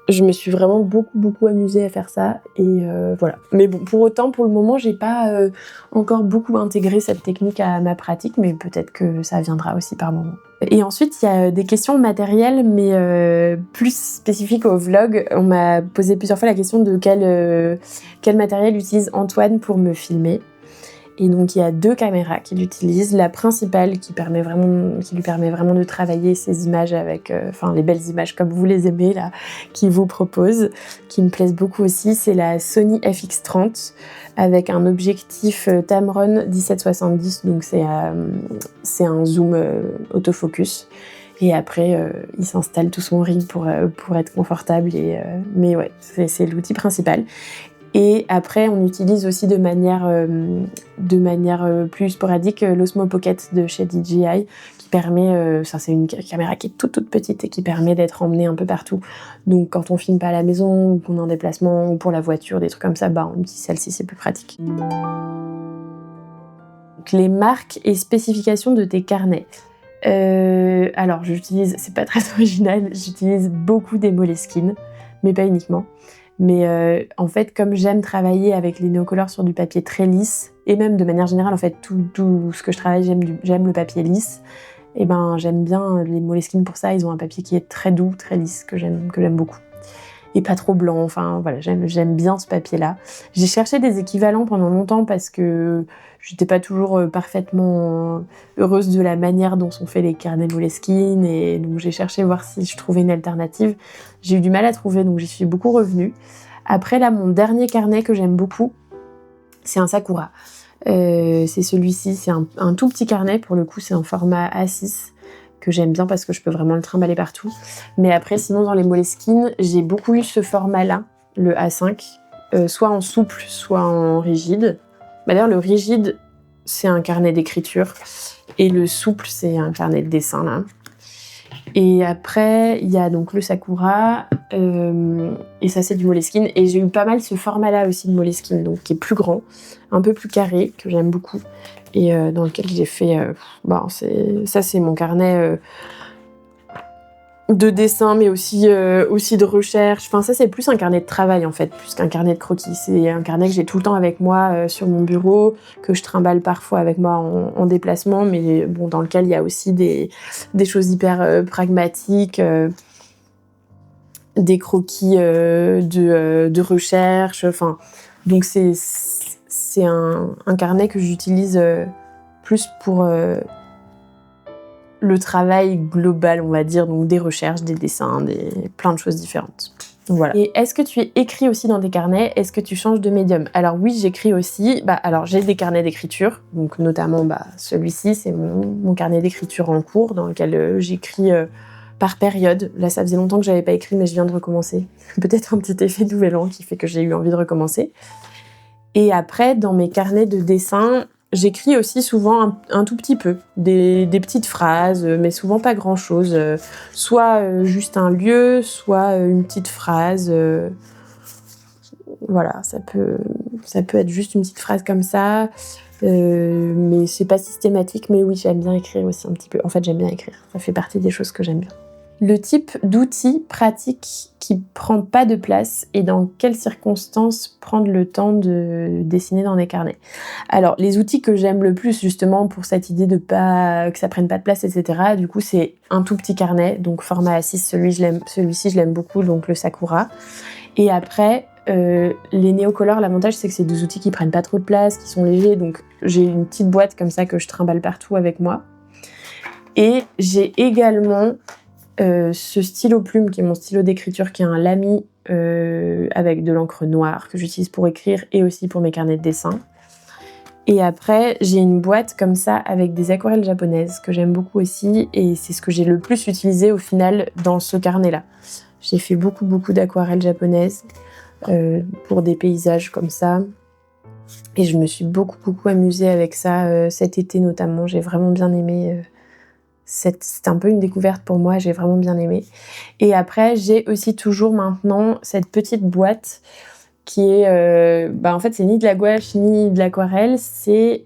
je me suis vraiment beaucoup amusée à faire ça. Et voilà. Mais bon, pour autant, pour le moment, j'ai pas encore beaucoup intégré cette technique à ma pratique, mais peut-être que ça viendra aussi par moment. Et ensuite, il y a des questions matérielles, mais plus spécifiques au vlog. On m'a posé plusieurs fois la question de quel matériel utilise Antoine pour me filmer. Et donc il y a 2 caméras qu'il utilise. La principale qui lui permet vraiment de travailler ces images avec, les belles images comme vous les aimez là, qu'il vous propose, qui me plaisent beaucoup aussi, c'est la Sony FX30 avec un objectif Tamron 1770, donc c'est un zoom autofocus. Et après, il s'installe tout son rig pour être confortable. Mais ouais, c'est l'outil principal. Et après, on utilise aussi de manière plus sporadique l'Osmo Pocket de chez DJI, qui permet, c'est une caméra qui est toute petite et qui permet d'être emmenée un peu partout. Donc quand on filme pas à la maison, ou qu'on est en déplacement, ou pour la voiture, des trucs comme ça, on utilise celle-ci, c'est plus pratique. Donc, les marques et spécifications de tes carnets. Alors c'est pas très original, j'utilise beaucoup des Moleskine, mais pas uniquement. Mais en fait, comme j'aime travailler avec les Neocolor sur du papier très lisse, et même de manière générale, en fait, tout ce que je travaille, j'aime le papier lisse, et j'aime bien les Moleskine pour ça. Ils ont un papier qui est très doux, très lisse, que j'aime beaucoup. Et pas trop blanc, j'aime bien ce papier-là. J'ai cherché des équivalents pendant longtemps parce que j'étais pas toujours parfaitement heureuse de la manière dont sont faits les carnets Moleskine, et donc j'ai cherché voir si je trouvais une alternative. J'ai eu du mal à trouver, donc j'y suis beaucoup revenue. Après là, mon dernier carnet que j'aime beaucoup, c'est un Sakura. C'est celui-ci, c'est un tout petit carnet, pour le coup c'est en format A6, que j'aime bien parce que je peux vraiment le trimballer partout. Mais après, sinon, dans les Moleskine, j'ai beaucoup eu ce format-là, le A5, soit en souple, soit en rigide. D'ailleurs, le rigide, c'est un carnet d'écriture, et le souple, c'est un carnet de dessin, là. Et après, il y a donc le Sakura, et ça, c'est du Moleskine. Et j'ai eu pas mal ce format-là aussi de Moleskine, donc qui est plus grand, un peu plus carré, que j'aime beaucoup. Et dans lequel j'ai fait... c'est mon carnet de dessin, mais aussi de recherche. Enfin, ça, c'est plus un carnet de travail, en fait, plus qu'un carnet de croquis. C'est un carnet que j'ai tout le temps avec moi sur mon bureau, que je trimballe parfois avec moi en déplacement, mais bon, dans lequel il y a aussi des choses hyper pragmatiques, des croquis de recherche. Enfin, donc c'est un carnet que j'utilise plus pour le travail global, on va dire, donc des recherches, des dessins, plein de choses différentes. Donc voilà. Et est-ce que tu écris aussi dans tes carnets? Est-ce que tu changes de médium? Alors oui, j'écris aussi. Alors j'ai des carnets d'écriture, donc notamment celui-ci, c'est mon carnet d'écriture en cours, dans lequel j'écris par période. Là, ça faisait longtemps que j'avais pas écrit, mais je viens de recommencer. Peut-être un petit effet nouvel an qui fait que j'ai eu envie de recommencer. Et après, dans mes carnets de dessin, j'écris aussi souvent un tout petit peu, des petites phrases, mais souvent pas grand-chose. Soit juste un lieu, soit une petite phrase. Voilà, ça peut être juste une petite phrase comme ça. Mais c'est pas systématique. Mais oui, j'aime bien écrire aussi un petit peu. En fait, j'aime bien écrire. Ça fait partie des choses que j'aime bien. Le type d'outil pratique qui prend pas de place, et dans quelles circonstances prendre le temps de dessiner dans des carnets. Alors, les outils que j'aime le plus, justement, pour cette idée de pas que ça prenne pas de place, etc., du coup, c'est un tout petit carnet, donc format A6, celui-ci, je l'aime beaucoup, donc le Sakura. Et après, les Neocolor, l'avantage, c'est que c'est des outils qui prennent pas trop de place, qui sont légers, donc j'ai une petite boîte comme ça que je trimballe partout avec moi. Et j'ai également ce stylo plume qui est mon stylo d'écriture, qui est un Lamy avec de l'encre noire que j'utilise pour écrire et aussi pour mes carnets de dessin. Et après, j'ai une boîte comme ça avec des aquarelles japonaises que j'aime beaucoup aussi, et c'est ce que j'ai le plus utilisé au final dans ce carnet-là. J'ai fait beaucoup d'aquarelles japonaises pour des paysages comme ça. Et je me suis beaucoup amusée avec ça cet été notamment. J'ai vraiment bien aimé. C'est un peu une découverte pour moi, j'ai vraiment bien aimé. Et après, j'ai aussi toujours maintenant cette petite boîte qui est... en fait, c'est ni de la gouache ni de l'aquarelle, c'est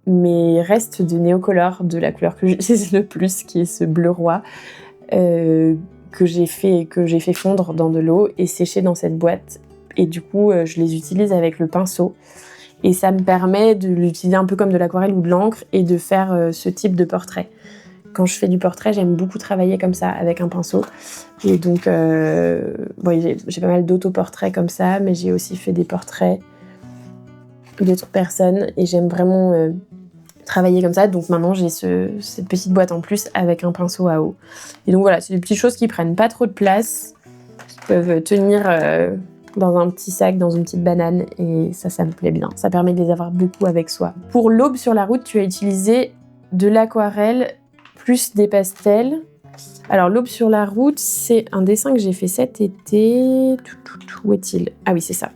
mes restes de Neocolor, de la couleur que j'utilise le plus, qui est ce bleu roi, que j'ai fait fondre dans de l'eau et sécher dans cette boîte. Et du coup, je les utilise avec le pinceau. Et ça me permet de l'utiliser un peu comme de l'aquarelle ou de l'encre et de faire ce type de portrait. Quand je fais du portrait, j'aime beaucoup travailler comme ça, avec un pinceau. Et donc, j'ai pas mal d'autoportraits comme ça, mais j'ai aussi fait des portraits d'autres personnes et j'aime vraiment travailler comme ça. Donc maintenant, j'ai cette petite boîte en plus avec un pinceau à eau. Et donc voilà, c'est des petites choses qui prennent pas trop de place, qui peuvent tenir dans un petit sac, dans une petite banane et ça me plaît bien. Ça permet de les avoir beaucoup avec soi. Pour l'aube sur la route, tu as utilisé de l'aquarelle plus des pastels. Alors l'aube sur la route, c'est un dessin que j'ai fait cet été. Où est-il ? Ah oui, c'est ça.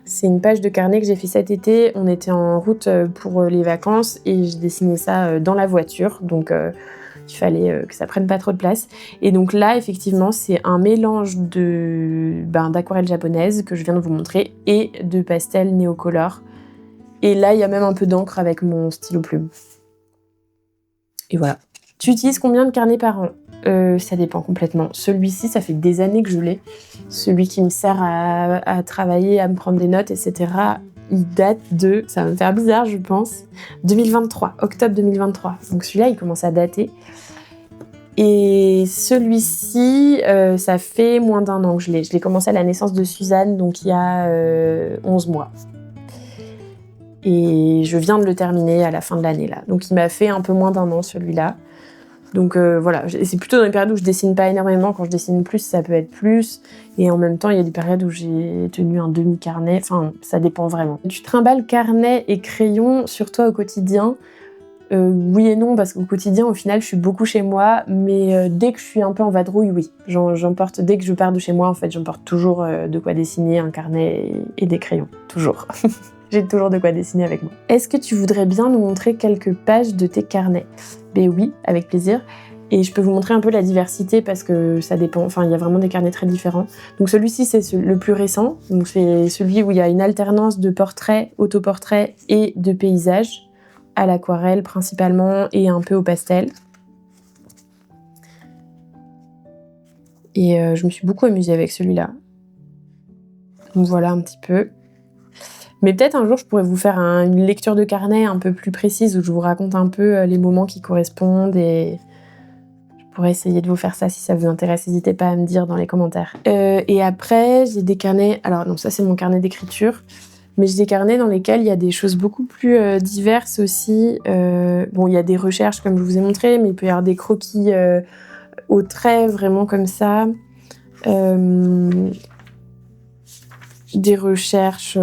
C'est une page de carnet que j'ai fait cet été. On était en route pour les vacances et j'ai dessiné ça dans la voiture. Donc il fallait que ça prenne pas trop de place. Et donc là, effectivement, c'est un mélange d'aquarelle japonaise que je viens de vous montrer et de pastel néocolore. Et là, il y a même un peu d'encre avec mon stylo plume. Et voilà. Tu utilises combien de carnets par an ? Ça dépend complètement. Celui-ci, ça fait des années que je l'ai. Celui qui me sert à travailler, à me prendre des notes, etc. Il date de, ça va me faire bizarre, je pense, 2023, octobre 2023. Donc celui-là, il commence à dater. Et celui-ci, ça fait moins d'1 an que je l'ai. Je l'ai commencé à la naissance de Suzanne, donc il y a 11 mois. Et je viens de le terminer à la fin de l'année, là. Donc il m'a fait un peu moins d'1 an, celui-là. Donc voilà, c'est plutôt dans les périodes où je dessine pas énormément. Quand je dessine plus, ça peut être plus. Et en même temps, il y a des périodes où j'ai tenu un demi-carnet. Enfin, ça dépend vraiment. Tu trimbales carnet et crayon sur toi au quotidien ? Oui et non, parce qu'au quotidien, au final, je suis beaucoup chez moi. Mais dès que je suis un peu en vadrouille, oui. J'emporte, dès que je pars de chez moi, en fait, j'emporte toujours de quoi dessiner, un carnet et des crayons. Toujours. J'ai toujours de quoi dessiner avec moi. Est-ce que tu voudrais bien nous montrer quelques pages de tes carnets ? Ben oui, avec plaisir. Et je peux vous montrer un peu la diversité parce que ça dépend. Enfin, il y a vraiment des carnets très différents. Donc celui-ci, c'est le plus récent. Donc c'est celui où il y a une alternance de portraits, autoportraits et de paysages, à l'aquarelle principalement et un peu au pastel. Et je me suis beaucoup amusée avec celui-là. Donc voilà un petit peu. Mais peut-être un jour, je pourrais vous faire une lecture de carnet un peu plus précise où je vous raconte un peu les moments qui correspondent et je pourrais essayer de vous faire ça si ça vous intéresse. N'hésitez pas à me dire dans les commentaires. Et après, j'ai des carnets... Alors non, ça c'est mon carnet d'écriture. Mais j'ai des carnets dans lesquels il y a des choses beaucoup plus diverses aussi. Bon, il y a des recherches comme je vous ai montré, mais il peut y avoir des croquis au trait, vraiment comme ça. Des recherches,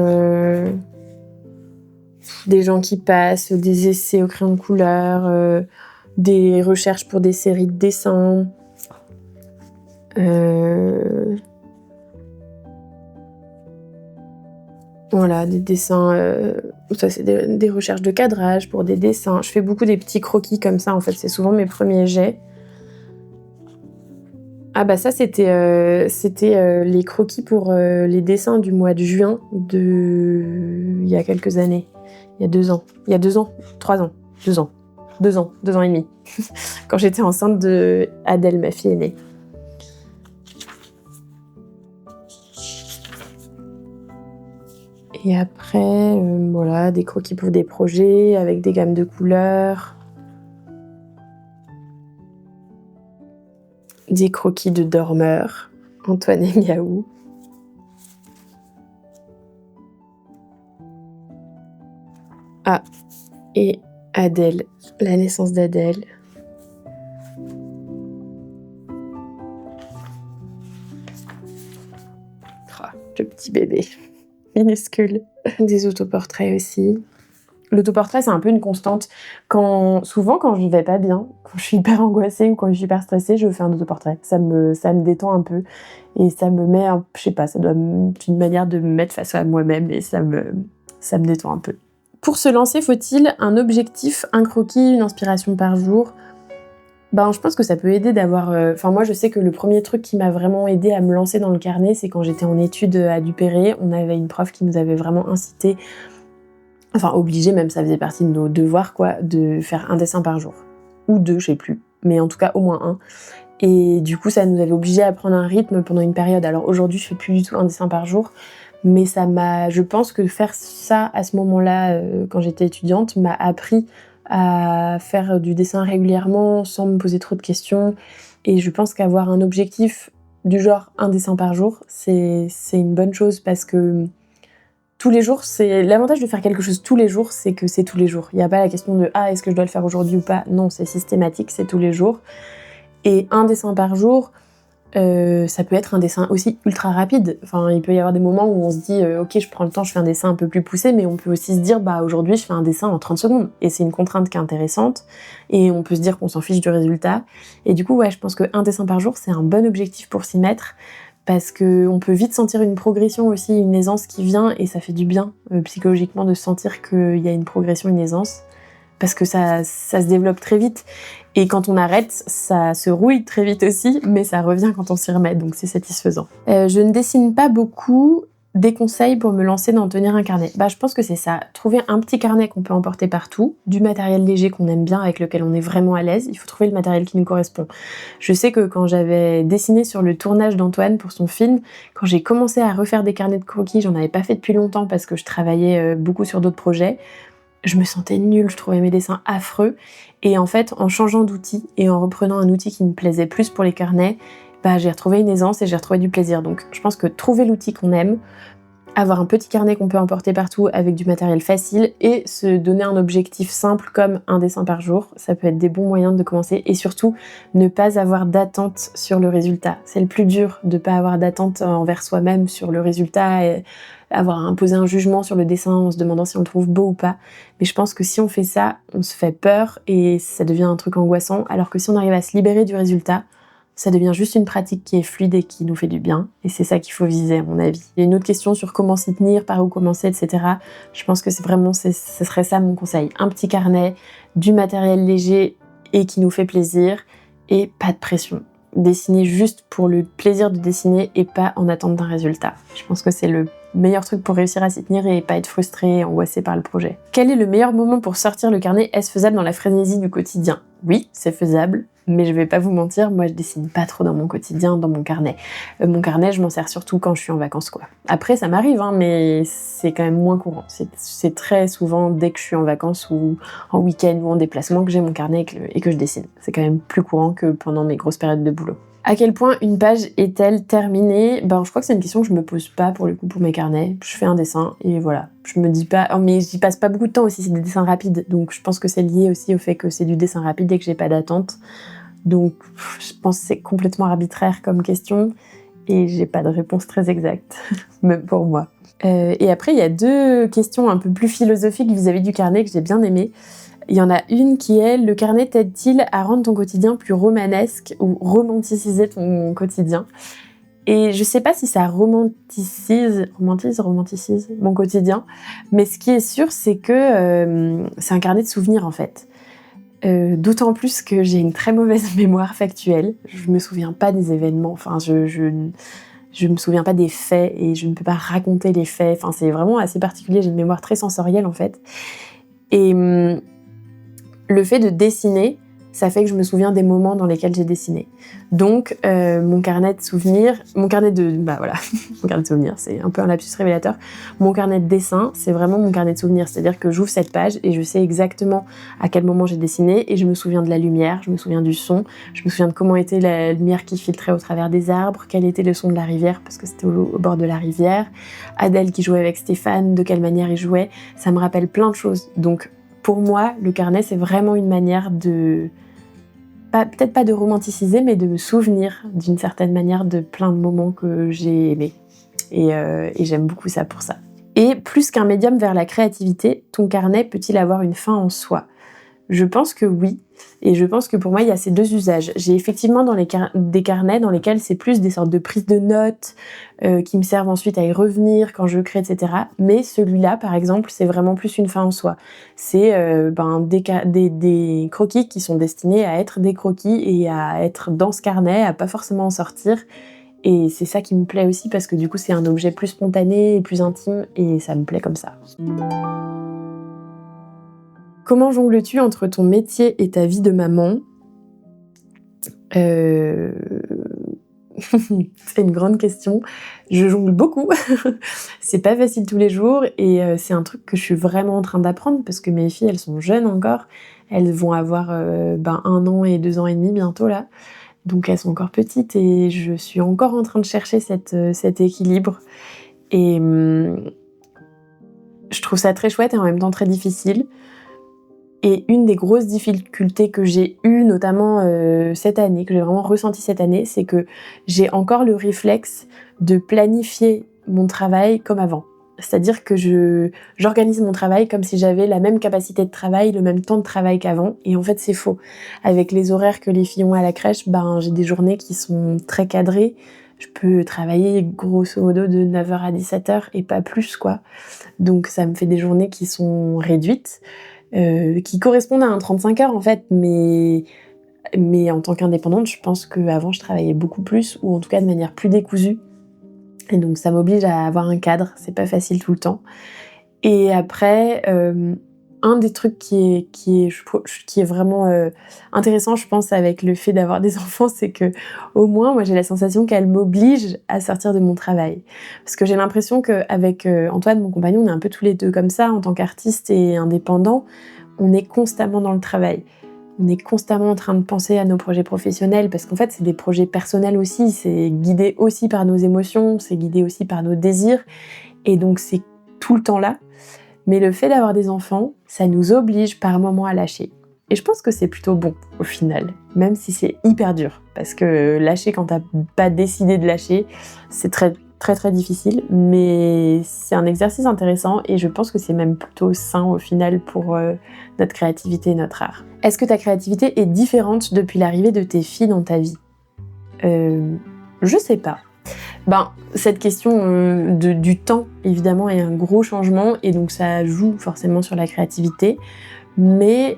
des gens qui passent, des essais au crayon de couleur, des recherches pour des séries de dessins. Voilà, des dessins, ça c'est des recherches de cadrage pour des dessins. Je fais beaucoup des petits croquis comme ça, en fait, c'est souvent mes premiers jets. Ah bah ça c'était les croquis pour les dessins du mois de juin il y a quelques années. Il y a 2 ans. Il y a 2 ans, 3 ans, 2 ans. 2 ans, 2 ans et demi. Quand j'étais enceinte de Adèle, ma fille aînée. Et après, voilà, des croquis pour des projets avec des gammes de couleurs. Des croquis de dormeurs, Antoine et Miaou. Ah, et Adèle, la naissance d'Adèle. Oh, le petit bébé, minuscule. Des autoportraits aussi. L'autoportrait, c'est un peu une constante. Souvent, quand je vais pas bien, quand je suis hyper angoissée ou quand je suis hyper stressée, je fais un autoportrait. Ça me détend un peu et ça me met, je sais pas, ça doit être une manière de me mettre face à moi-même et ça me détend un peu. Pour se lancer, faut-il un objectif, un croquis, une inspiration par jour ? Je pense que ça peut aider d'avoir... moi, je sais que le premier truc qui m'a vraiment aidé à me lancer dans le carnet, c'est quand j'étais en études à Duperré. On avait une prof qui nous avait vraiment incité, obligé même, ça faisait partie de nos devoirs, quoi, de faire un dessin par jour. Ou 2, je sais plus. Mais en tout cas, au moins 1. Et du coup, ça nous avait obligés à prendre un rythme pendant une période. Alors aujourd'hui, je fais plus du tout un dessin par jour. Mais je pense que faire ça à ce moment-là, quand j'étais étudiante, m'a appris à faire du dessin régulièrement sans me poser trop de questions. Et je pense qu'avoir un objectif du genre un dessin par jour, c'est une bonne chose parce que tous les jours, c'est l'avantage de faire quelque chose tous les jours, c'est que c'est tous les jours. Il n'y a pas la question de ah, est-ce que je dois le faire aujourd'hui ou pas. Non, c'est systématique, c'est tous les jours. Et un dessin par jour, ça peut être un dessin aussi ultra rapide. Enfin, il peut y avoir des moments où on se dit ok, je prends le temps, je fais un dessin un peu plus poussé, mais on peut aussi se dire bah aujourd'hui je fais un dessin en 30 secondes. Et c'est une contrainte qui est intéressante. Et on peut se dire qu'on s'en fiche du résultat. Et du coup, ouais, je pense qu'un dessin par jour, c'est un bon objectif pour s'y mettre. Parce qu'on peut vite sentir une progression aussi, une aisance qui vient, et ça fait du bien psychologiquement de sentir qu'il y a une progression, une aisance, parce que ça se développe très vite. Et quand on arrête, ça se rouille très vite aussi, mais ça revient quand on s'y remet, donc c'est satisfaisant. Je ne dessine pas beaucoup. Des conseils pour me lancer dans tenir un carnet. Je pense que c'est ça. Trouver un petit carnet qu'on peut emporter partout, du matériel léger qu'on aime bien, avec lequel on est vraiment à l'aise. Il faut trouver le matériel qui nous correspond. Je sais que quand j'avais dessiné sur le tournage d'Antoine pour son film, quand j'ai commencé à refaire des carnets de croquis, j'en avais pas fait depuis longtemps parce que je travaillais beaucoup sur d'autres projets, je me sentais nulle, je trouvais mes dessins affreux. Et en fait, en changeant d'outil et en reprenant un outil qui me plaisait plus pour les carnets, j'ai retrouvé une aisance et j'ai retrouvé du plaisir. Donc je pense que trouver l'outil qu'on aime, avoir un petit carnet qu'on peut emporter partout avec du matériel facile et se donner un objectif simple comme un dessin par jour, ça peut être des bons moyens de commencer. Et surtout, ne pas avoir d'attente sur le résultat. C'est le plus dur de ne pas avoir d'attente envers soi-même sur le résultat et avoir imposé un jugement sur le dessin en se demandant si on le trouve beau ou pas. Mais je pense que si on fait ça, on se fait peur et ça devient un truc angoissant, alors que si on arrive à se libérer du résultat, ça devient juste une pratique qui est fluide et qui nous fait du bien. Et c'est ça qu'il faut viser, à mon avis. Il y a une autre question sur comment s'y tenir, par où commencer, etc. Je pense que ce serait ça mon conseil. Un petit carnet, du matériel léger et qui nous fait plaisir, et pas de pression. Dessiner juste pour le plaisir de dessiner et pas en attente d'un résultat. Je pense que c'est le meilleur truc pour réussir à s'y tenir et pas être frustré et angoissé par le projet. Quel est le meilleur moment pour sortir le carnet? Est-ce faisable dans la frénésie du quotidien? Oui, c'est faisable. Mais je vais pas vous mentir, moi je dessine pas trop dans mon quotidien, dans mon carnet. Mon carnet, je m'en sers surtout quand je suis en vacances, quoi. Après, ça m'arrive, mais c'est quand même moins courant. C'est très souvent dès que je suis en vacances ou en week-end ou en déplacement que j'ai mon carnet et que je dessine. C'est quand même plus courant que pendant mes grosses périodes de boulot. À quel point une page est-elle terminée? Je crois que c'est une question que je me pose pas pour le coup pour mes carnets. Je fais un dessin et voilà. Je me dis pas... Oh, mais j'y passe pas beaucoup de temps aussi, c'est des dessins rapides. Donc je pense que c'est lié aussi au fait que c'est du dessin rapide et que j'ai pas d'attente. Donc je pense que c'est complètement arbitraire comme question et j'ai pas de réponse très exacte, même pour moi. Et après, il y a deux questions un peu plus philosophiques vis-à-vis du carnet que j'ai bien aimées. Il y en a une qui est: le carnet t'aide-t-il à rendre ton quotidien plus romanesque ou romanticiser ton quotidien? Et je sais pas si ça romanticise mon quotidien, mais ce qui est sûr, c'est que c'est un carnet de souvenirs en fait. D'autant plus que j'ai une très mauvaise mémoire factuelle. Je me souviens pas des événements, enfin je me souviens pas des faits et je ne peux pas raconter les faits. Enfin, c'est vraiment assez particulier, j'ai une mémoire très sensorielle en fait. Et le fait de dessiner, ça fait que je me souviens des moments dans lesquels j'ai dessiné. Donc, mon carnet de souvenirs, mon carnet de souvenirs, c'est un peu un lapsus révélateur. Mon carnet de dessin, c'est vraiment mon carnet de souvenirs. C'est-à-dire que j'ouvre cette page et je sais exactement à quel moment j'ai dessiné et je me souviens de la lumière, je me souviens du son, je me souviens de comment était la lumière qui filtrait au travers des arbres, quel était le son de la rivière, parce que c'était au bord de la rivière, Adèle qui jouait avec Stéphane, de quelle manière il jouait. Ça me rappelle plein de choses. Donc, pour moi, le carnet, c'est vraiment une manière de... peut-être pas de romanticiser, mais de me souvenir d'une certaine manière de plein de moments que j'ai aimés. Et j'aime beaucoup ça pour ça. Et plus qu'un médium vers la créativité, ton carnet peut-il avoir une fin en soi? Je pense que oui. Et je pense que pour moi, il y a ces deux usages. J'ai effectivement des carnets dans lesquels c'est plus des sortes de prises de notes qui me servent ensuite à y revenir quand je crée, etc. Mais celui-là, par exemple, c'est vraiment plus une fin en soi. C'est des croquis qui sont destinés à être des croquis et à être dans ce carnet, à pas forcément en sortir. Et c'est ça qui me plaît aussi parce que du coup, c'est un objet plus spontané et plus intime et ça me plaît comme ça. Comment jongles-tu entre ton métier et ta vie de maman? C'est une grande question. Je jongle beaucoup. C'est pas facile tous les jours et c'est un truc que je suis vraiment en train d'apprendre parce que mes filles, elles sont jeunes encore. Elles vont avoir 1 an et 2 ans et demi bientôt là. Donc elles sont encore petites et je suis encore en train de chercher cet équilibre. Et Je trouve ça très chouette et en même temps très difficile. Et une des grosses difficultés que j'ai eues, notamment cette année, que j'ai vraiment ressenti cette année, c'est que j'ai encore le réflexe de planifier mon travail comme avant. C'est-à-dire que j'organise mon travail comme si j'avais la même capacité de travail, le même temps de travail qu'avant. Et en fait, c'est faux. Avec les horaires que les filles ont à la crèche, j'ai des journées qui sont très cadrées. Je peux travailler grosso modo de 9h à 17h et pas plus, quoi. Donc ça me fait des journées qui sont réduites. Qui correspondent à un 35 heures en fait, mais en tant qu'indépendante, je pense qu'avant je travaillais beaucoup plus, ou en tout cas de manière plus décousue. Et donc ça m'oblige à avoir un cadre, c'est pas facile tout le temps. Et après, un des trucs qui est vraiment intéressant, je pense, avec le fait d'avoir des enfants, c'est que au moins, moi, j'ai la sensation qu'elle m'oblige à sortir de mon travail. Parce que j'ai l'impression qu'avec Antoine, mon compagnon, on est un peu tous les deux comme ça, en tant qu'artiste et indépendant, on est constamment dans le travail. On est constamment en train de penser à nos projets professionnels, parce qu'en fait, c'est des projets personnels aussi, c'est guidé aussi par nos émotions, c'est guidé aussi par nos désirs, et donc c'est tout le temps là. Mais le fait d'avoir des enfants, ça nous oblige par moments à lâcher. Et je pense que c'est plutôt bon, au final, même si c'est hyper dur. Parce que lâcher quand t'as pas décidé de lâcher, c'est très très très difficile. Mais c'est un exercice intéressant et je pense que c'est même plutôt sain au final pour notre créativité et notre art. Est-ce que ta créativité est différente depuis l'arrivée de tes filles dans ta vie ? Je sais pas. Cette question du temps, évidemment, est un gros changement et donc ça joue forcément sur la créativité. Mais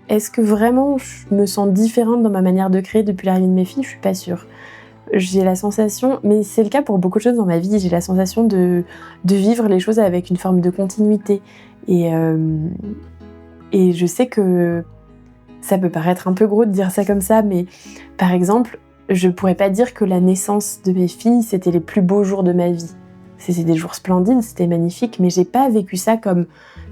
est-ce que vraiment je me sens différente dans ma manière de créer depuis l'arrivée de mes filles ? Je suis pas sûre. J'ai la sensation, mais c'est le cas pour beaucoup de choses dans ma vie, j'ai la sensation de vivre les choses avec une forme de continuité. Et je sais que ça peut paraître un peu gros de dire ça comme ça, mais par exemple, je pourrais pas dire que la naissance de mes filles, c'était les plus beaux jours de ma vie. C'était des jours splendides, c'était magnifique, mais j'ai pas vécu ça comme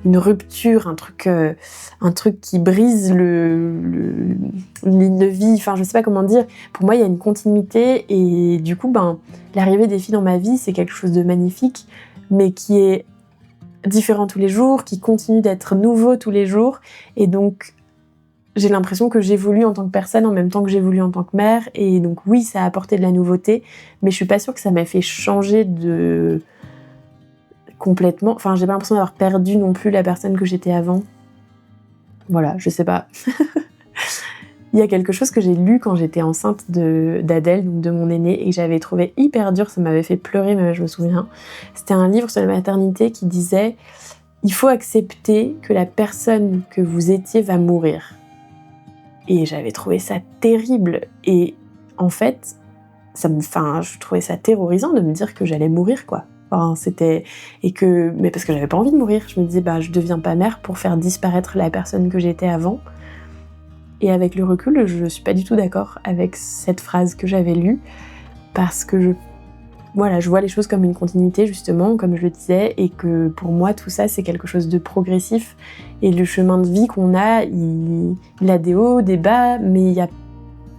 une rupture, un truc qui brise une ligne de vie, enfin je sais pas comment dire. Pour moi, il y a une continuité et du coup, l'arrivée des filles dans ma vie, c'est quelque chose de magnifique, mais qui est différent tous les jours, qui continue d'être nouveau tous les jours, et donc j'ai l'impression que j'évolue en tant que personne en même temps que j'évolue en tant que mère, et donc oui, ça a apporté de la nouveauté, mais je suis pas sûre que ça m'a fait changer complètement. Enfin, j'ai pas l'impression d'avoir perdu non plus la personne que j'étais avant. Voilà, je sais pas. Il y a quelque chose que j'ai lu quand j'étais enceinte d'Adèle, donc de mon aînée, et que j'avais trouvé hyper dur, ça m'avait fait pleurer, même je me souviens. C'était un livre sur la maternité qui disait « Il faut accepter que la personne que vous étiez va mourir ». Et j'avais trouvé ça terrible. Et en fait, je trouvais ça terrorisant de me dire que j'allais mourir, quoi. Mais parce que j'avais pas envie de mourir. Je me disais, je deviens pas mère pour faire disparaître la personne que j'étais avant. Et avec le recul, je suis pas du tout d'accord avec cette phrase que j'avais lue, parce que je vois les choses comme une continuité, justement, comme je le disais, et que pour moi, tout ça, c'est quelque chose de progressif. Et le chemin de vie qu'on a, il a des hauts, des bas, mais il y a,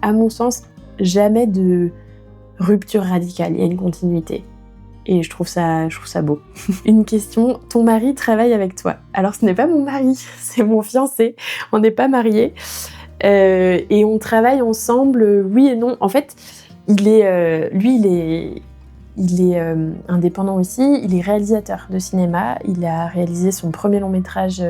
à mon sens, jamais de rupture radicale. Il y a une continuité. Et je trouve ça beau. Une question, ton mari travaille avec toi ? Alors, ce n'est pas mon mari, c'est mon fiancé. On n'est pas mariés. Et on travaille ensemble, oui et non. En fait, il est indépendant aussi, il est réalisateur de cinéma, il a réalisé son premier long métrage,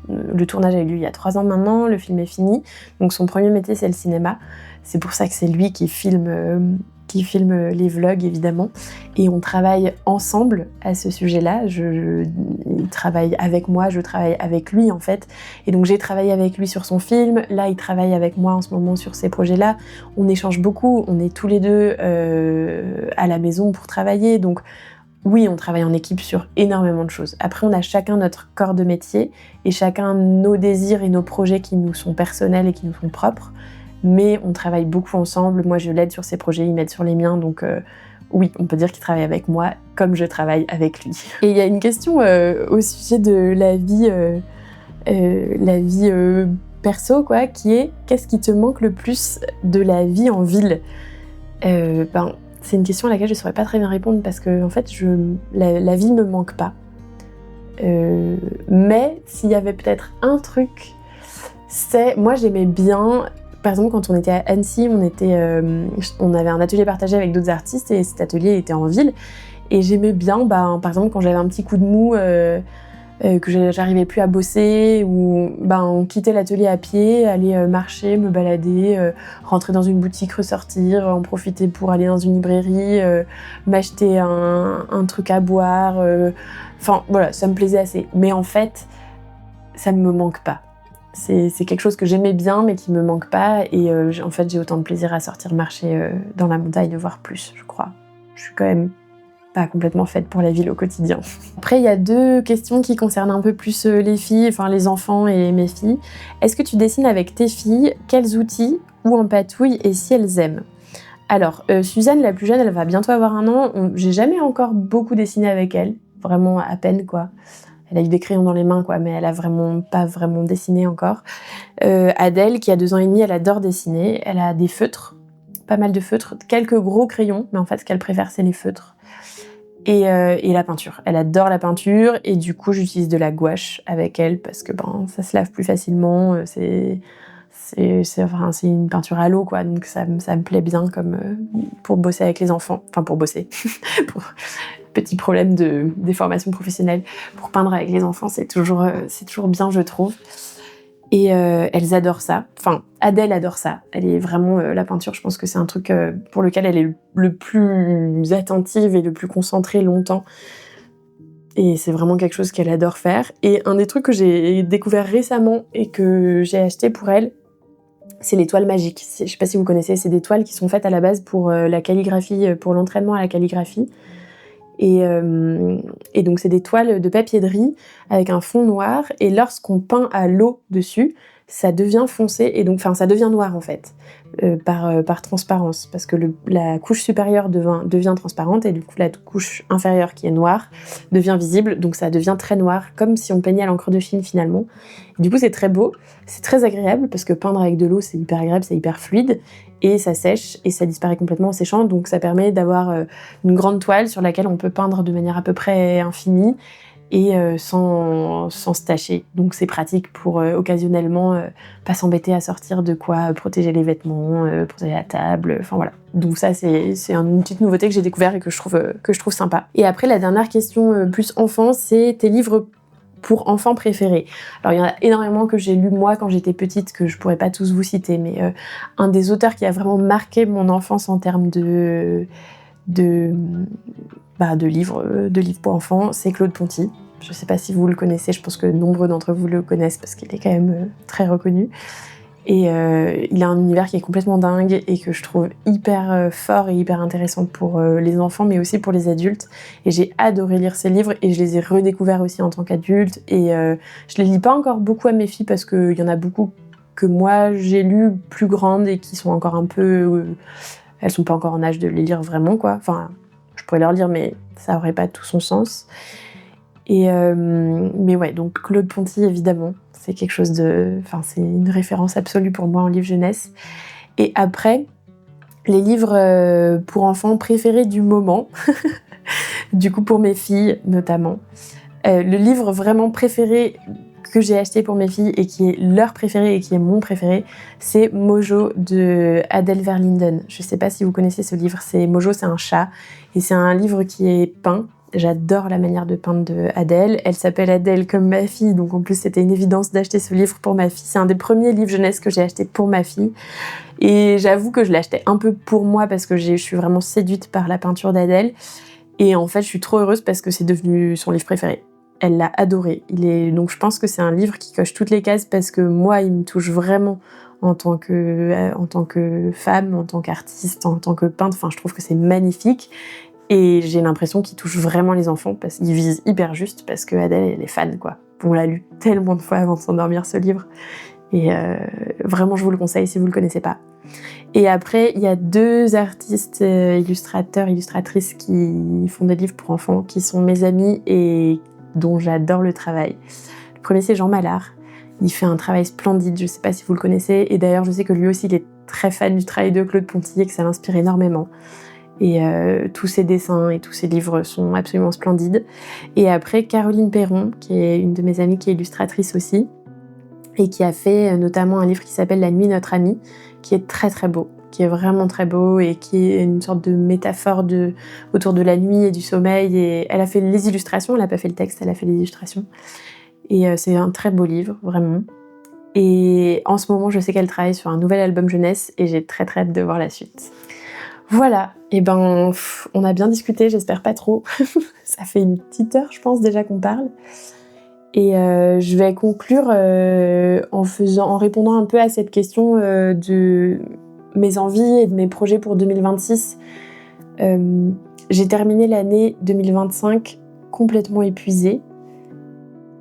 le tournage a eu lieu il y a 3 ans maintenant, le film est fini, donc son premier métier c'est le cinéma, c'est pour ça que c'est lui qui filme les vlogs évidemment, et on travaille ensemble à ce sujet-là. Il travaille avec moi, je travaille avec lui en fait, et donc j'ai travaillé avec lui sur son film, là il travaille avec moi en ce moment sur ces projets-là, on échange beaucoup, on est tous les deux à la maison pour travailler, donc oui, on travaille en équipe sur énormément de choses. Après, on a chacun notre corps de métier et chacun nos désirs et nos projets qui nous sont personnels et qui nous sont propres. Mais on travaille beaucoup ensemble. Moi, je l'aide sur ses projets, il m'aide sur les miens. Donc oui, on peut dire qu'il travaille avec moi comme je travaille avec lui. Et il y a une question au sujet de la vie perso, quoi, qui est qu'est-ce qui te manque le plus de la vie en ville ? C'est une question à laquelle je ne saurais pas très bien répondre parce que en fait, la vie me manque pas. Mais s'il y avait peut-être un truc, moi j'aimais bien, par exemple quand on était à Annecy, on avait un atelier partagé avec d'autres artistes et cet atelier était en ville. Et j'aimais bien, par exemple quand j'avais un petit coup de mou, que j'arrivais plus à bosser, ou on quittait l'atelier à pied, aller marcher, me balader, rentrer dans une boutique, ressortir, en profiter pour aller dans une librairie, m'acheter un truc à boire. Enfin voilà, ça me plaisait assez. Mais en fait, ça ne me manque pas. C'est quelque chose que j'aimais bien mais qui me manque pas. Et en fait, j'ai autant de plaisir à sortir marcher dans la montagne, voire plus, je crois. Je suis quand même pas complètement faite pour la ville au quotidien. Après, il y a 2 questions qui concernent un peu plus les filles, enfin les enfants et mes filles. Est-ce que tu dessines avec tes filles? Quels outils? Où en patouilles et si elles aiment? Alors, Suzanne, la plus jeune, elle va bientôt avoir 1 an. J'ai jamais encore beaucoup dessiné avec elle. Vraiment à peine, quoi. Elle a eu des crayons dans les mains, quoi, mais elle a vraiment pas vraiment dessiné encore. Adèle, qui a 2 ans et demi, elle adore dessiner. Elle a des feutres, pas mal de feutres, quelques gros crayons, mais en fait, ce qu'elle préfère, c'est les feutres. Et la peinture. Elle adore la peinture et du coup j'utilise de la gouache avec elle parce que ça se lave plus facilement. C'est une peinture à l'eau, quoi, donc ça me plaît bien comme pour bosser avec les enfants. Enfin pour bosser. Pour petit problème de déformation professionnelle. Pour peindre avec les enfants, c'est toujours bien, je trouve. Et elles adorent ça. Enfin, Adèle adore ça. Elle est vraiment... la peinture, je pense que c'est un truc pour lequel elle est le plus attentive et le plus concentrée longtemps. Et c'est vraiment quelque chose qu'elle adore faire. Et un des trucs que j'ai découvert récemment et que j'ai acheté pour elle, c'est les toiles magiques. Je sais pas si vous connaissez, c'est des toiles qui sont faites à la base pour la calligraphie, pour l'entraînement à la calligraphie. Et donc c'est des toiles de papier de riz avec un fond noir, et lorsqu'on peint à l'eau dessus, ça devient foncé, et donc ça devient noir en fait, par transparence, parce que la couche supérieure devient transparente, et du coup la couche inférieure qui est noire devient visible, donc ça devient très noir, comme si on peignait à l'encre de Chine finalement. Et du coup c'est très beau, c'est très agréable, parce que peindre avec de l'eau c'est hyper agréable, c'est hyper fluide, et ça sèche, et ça disparaît complètement en séchant, donc ça permet d'avoir une grande toile sur laquelle on peut peindre de manière à peu près infinie, et sans se tacher. Donc c'est pratique pour occasionnellement pas s'embêter à sortir de quoi protéger les vêtements, protéger la table, enfin voilà. Donc ça c'est une petite nouveauté que j'ai découvert et que je trouve sympa. Et après la dernière question plus enfant, c'est tes livres pour enfants préférés. Alors il y en a énormément que j'ai lu moi quand j'étais petite, que je pourrais pas tous vous citer, mais un des auteurs qui a vraiment marqué mon enfance en termes de livres pour enfants, c'est Claude Ponty. Je sais pas si vous le connaissez, je pense que nombreux d'entre vous le connaissent parce qu'il est quand même très reconnu. Et il a un univers qui est complètement dingue et que je trouve hyper fort et hyper intéressant pour les enfants, mais aussi pour les adultes. Et j'ai adoré lire ses livres et je les ai redécouverts aussi en tant qu'adulte. Et je les lis pas encore beaucoup à mes filles parce qu'il y en a beaucoup que moi j'ai lues plus grandes et qui sont encore un peu... elles sont pas encore en âge de les lire vraiment, quoi. Enfin, je pourrais leur lire, mais ça aurait pas tout son sens. Et mais ouais, donc Claude Ponty, évidemment, c'est quelque chose de... Enfin, c'est une référence absolue pour moi en livre jeunesse. Et après, les livres pour enfants préférés du moment, du coup pour mes filles notamment. Le livre vraiment préféré que j'ai acheté pour mes filles et qui est leur préféré et qui est mon préféré, c'est Mojo de Adèle Verlinden. Je sais pas si vous connaissez ce livre, Mojo, c'est un chat et c'est un livre qui est peint. J'adore la manière de peindre de Adèle. Elle s'appelle Adèle comme ma fille, donc en plus c'était une évidence d'acheter ce livre pour ma fille. C'est un des premiers livres jeunesse que j'ai acheté pour ma fille. Et j'avoue que je l'ai acheté un peu pour moi parce que je suis vraiment séduite par la peinture d'Adèle. Et en fait, je suis trop heureuse parce que c'est devenu son livre préféré. Elle l'a adoré. Donc je pense que c'est un livre qui coche toutes les cases parce que moi, il me touche vraiment en tant que femme, en tant qu'artiste, en tant que peintre. Enfin, je trouve que c'est magnifique. Et j'ai l'impression qu'il touche vraiment les enfants parce qu'il vise hyper juste parce que Adèle, elle est fan, quoi. On l'a lu tellement de fois avant de s'endormir, ce livre. Et vraiment, je vous le conseille si vous le connaissez pas. Et après, il y a 2 artistes illustrateurs, illustratrices qui font des livres pour enfants, qui sont mes amis et dont j'adore le travail. Le premier, c'est Jean Mallard. Il fait un travail splendide, je sais pas si vous le connaissez. Et d'ailleurs, je sais que lui aussi, il est très fan du travail de Claude Ponty et que ça l'inspire énormément. Et tous ses dessins et tous ses livres sont absolument splendides. Et après, Caroline Perron, qui est une de mes amies, qui est illustratrice aussi, et qui a fait notamment un livre qui s'appelle La nuit notre amie, qui est très très beau, qui est vraiment très beau et qui est une sorte de métaphore autour de la nuit et du sommeil. Et elle a fait les illustrations, elle n'a pas fait le texte, elle a fait les illustrations. Et c'est un très beau livre, vraiment. Et en ce moment, je sais qu'elle travaille sur un nouvel album jeunesse et j'ai très très hâte de voir la suite. Voilà, et ben on a bien discuté, j'espère pas trop. Ça fait une petite heure, je pense, déjà qu'on parle. Et je vais conclure en répondant un peu à cette question de mes envies et de mes projets pour 2026. J'ai terminé l'année 2025 complètement épuisée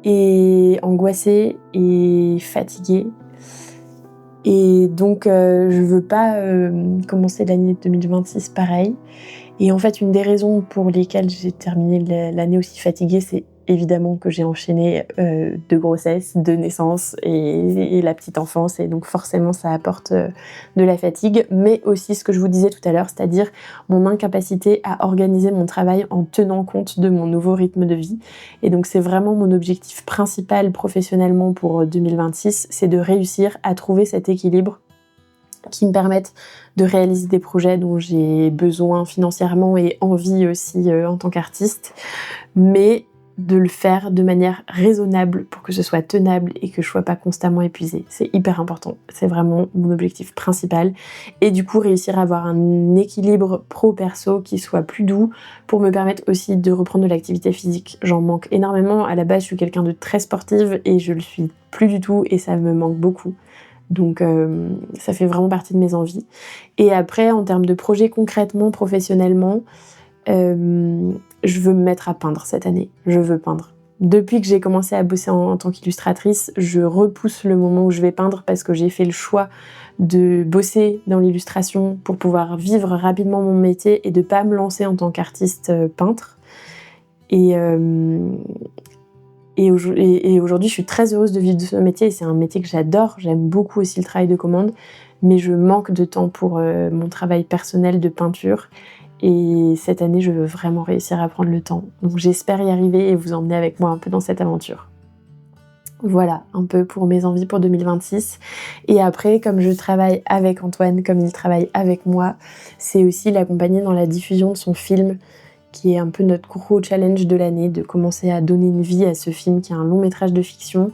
et angoissée et fatiguée. Et donc je veux pas commencer l'année 2026 pareil. Et en fait, une des raisons pour lesquelles j'ai terminé l'année aussi fatiguée, c'est évidemment que j'ai enchaîné de grossesse, de naissance et la petite enfance. Et donc forcément, ça apporte de la fatigue. Mais aussi ce que je vous disais tout à l'heure, c'est-à-dire mon incapacité à organiser mon travail en tenant compte de mon nouveau rythme de vie. Et donc c'est vraiment mon objectif principal professionnellement pour 2026, c'est de réussir à trouver cet équilibre qui me permettent de réaliser des projets dont j'ai besoin financièrement et envie aussi en tant qu'artiste, mais de le faire de manière raisonnable pour que ce soit tenable et que je sois pas constamment épuisée. C'est hyper important, c'est vraiment mon objectif principal. Et du coup, réussir à avoir un équilibre pro-perso qui soit plus doux pour me permettre aussi de reprendre de l'activité physique. J'en manque énormément. À la base, je suis quelqu'un de très sportive et je le suis plus du tout et ça me manque beaucoup. Donc ça fait vraiment partie de mes envies. Et après, en termes de projets concrètement, professionnellement, je veux me mettre à peindre cette année. Je veux peindre. Depuis que j'ai commencé à bosser en tant qu'illustratrice, je repousse le moment où je vais peindre parce que j'ai fait le choix de bosser dans l'illustration pour pouvoir vivre rapidement mon métier et de pas me lancer en tant qu'artiste peintre. Et aujourd'hui, je suis très heureuse de vivre de ce métier et c'est un métier que j'adore. J'aime beaucoup aussi le travail de commande, mais je manque de temps pour mon travail personnel de peinture. Et cette année, je veux vraiment réussir à prendre le temps. Donc j'espère y arriver et vous emmener avec moi un peu dans cette aventure. Voilà, un peu pour mes envies pour 2026. Et après, comme je travaille avec Antoine, comme il travaille avec moi, c'est aussi l'accompagner dans la diffusion de son film, qui est un peu notre gros challenge de l'année, de commencer à donner une vie à ce film qui est un long métrage de fiction,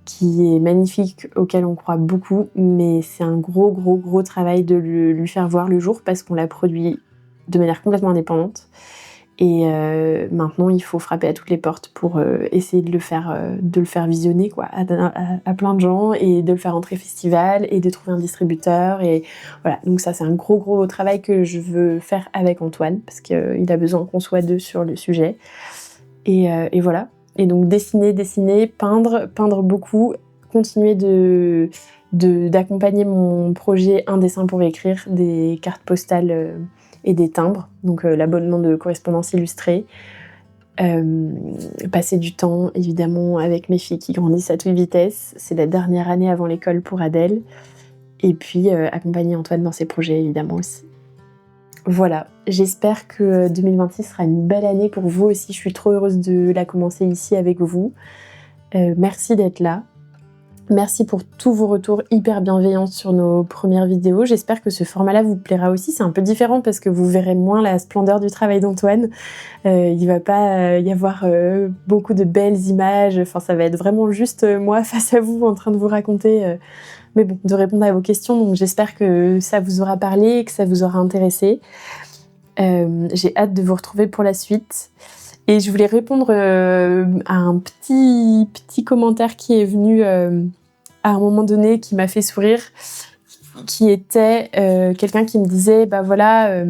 qui est magnifique, auquel on croit beaucoup, mais c'est un gros travail de lui faire voir le jour parce qu'on l'a produit de manière complètement indépendante. Et maintenant, il faut frapper à toutes les portes pour essayer de le faire visionner quoi, à plein de gens et de le faire entrer festival et de trouver un distributeur. Et voilà, donc ça, c'est un gros travail que je veux faire avec Antoine parce qu'il a besoin qu'on soit deux sur le sujet. Et voilà. Et donc dessiner, peindre beaucoup, continuer d'accompagner mon projet Un dessin pour écrire, des cartes postales et des timbres, donc l'abonnement de correspondance illustrée. Passer du temps, évidemment, avec mes filles qui grandissent à toute vitesse. C'est la dernière année avant l'école pour Adèle. Et puis, accompagner Antoine dans ses projets, évidemment, aussi. Voilà, j'espère que 2026 sera une belle année pour vous aussi. Je suis trop heureuse de la commencer ici avec vous. Merci d'être là. Merci pour tous vos retours hyper bienveillants sur nos premières vidéos. J'espère que ce format-là vous plaira aussi. C'est un peu différent parce que vous verrez moins la splendeur du travail d'Antoine. Il va pas y avoir beaucoup de belles images. Enfin, ça va être vraiment juste moi face à vous en train de vous raconter, mais bon, de répondre à vos questions. Donc j'espère que ça vous aura parlé et que ça vous aura intéressé. J'ai hâte de vous retrouver pour la suite. Et je voulais répondre à un petit commentaire qui est venu à un moment donné, qui m'a fait sourire, qui était quelqu'un qui me disait, bah voilà,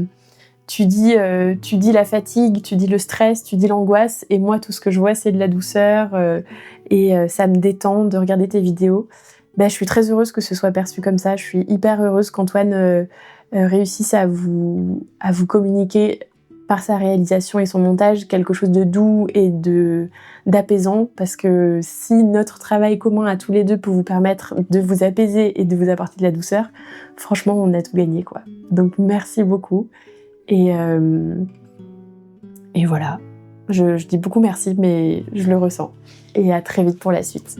tu dis la fatigue, tu dis le stress, tu dis l'angoisse, et moi tout ce que je vois c'est de la douceur et ça me détend de regarder tes vidéos. Bah, je suis très heureuse que ce soit perçu comme ça. Je suis hyper heureuse qu'Antoine réussisse à vous communiquer par sa réalisation et son montage quelque chose de doux et d'apaisant, parce que si notre travail commun à tous les deux peut vous permettre de vous apaiser et de vous apporter de la douceur, franchement on a tout gagné quoi. Donc merci beaucoup Et voilà, je dis beaucoup merci, mais je le ressens. Et à très vite pour la suite.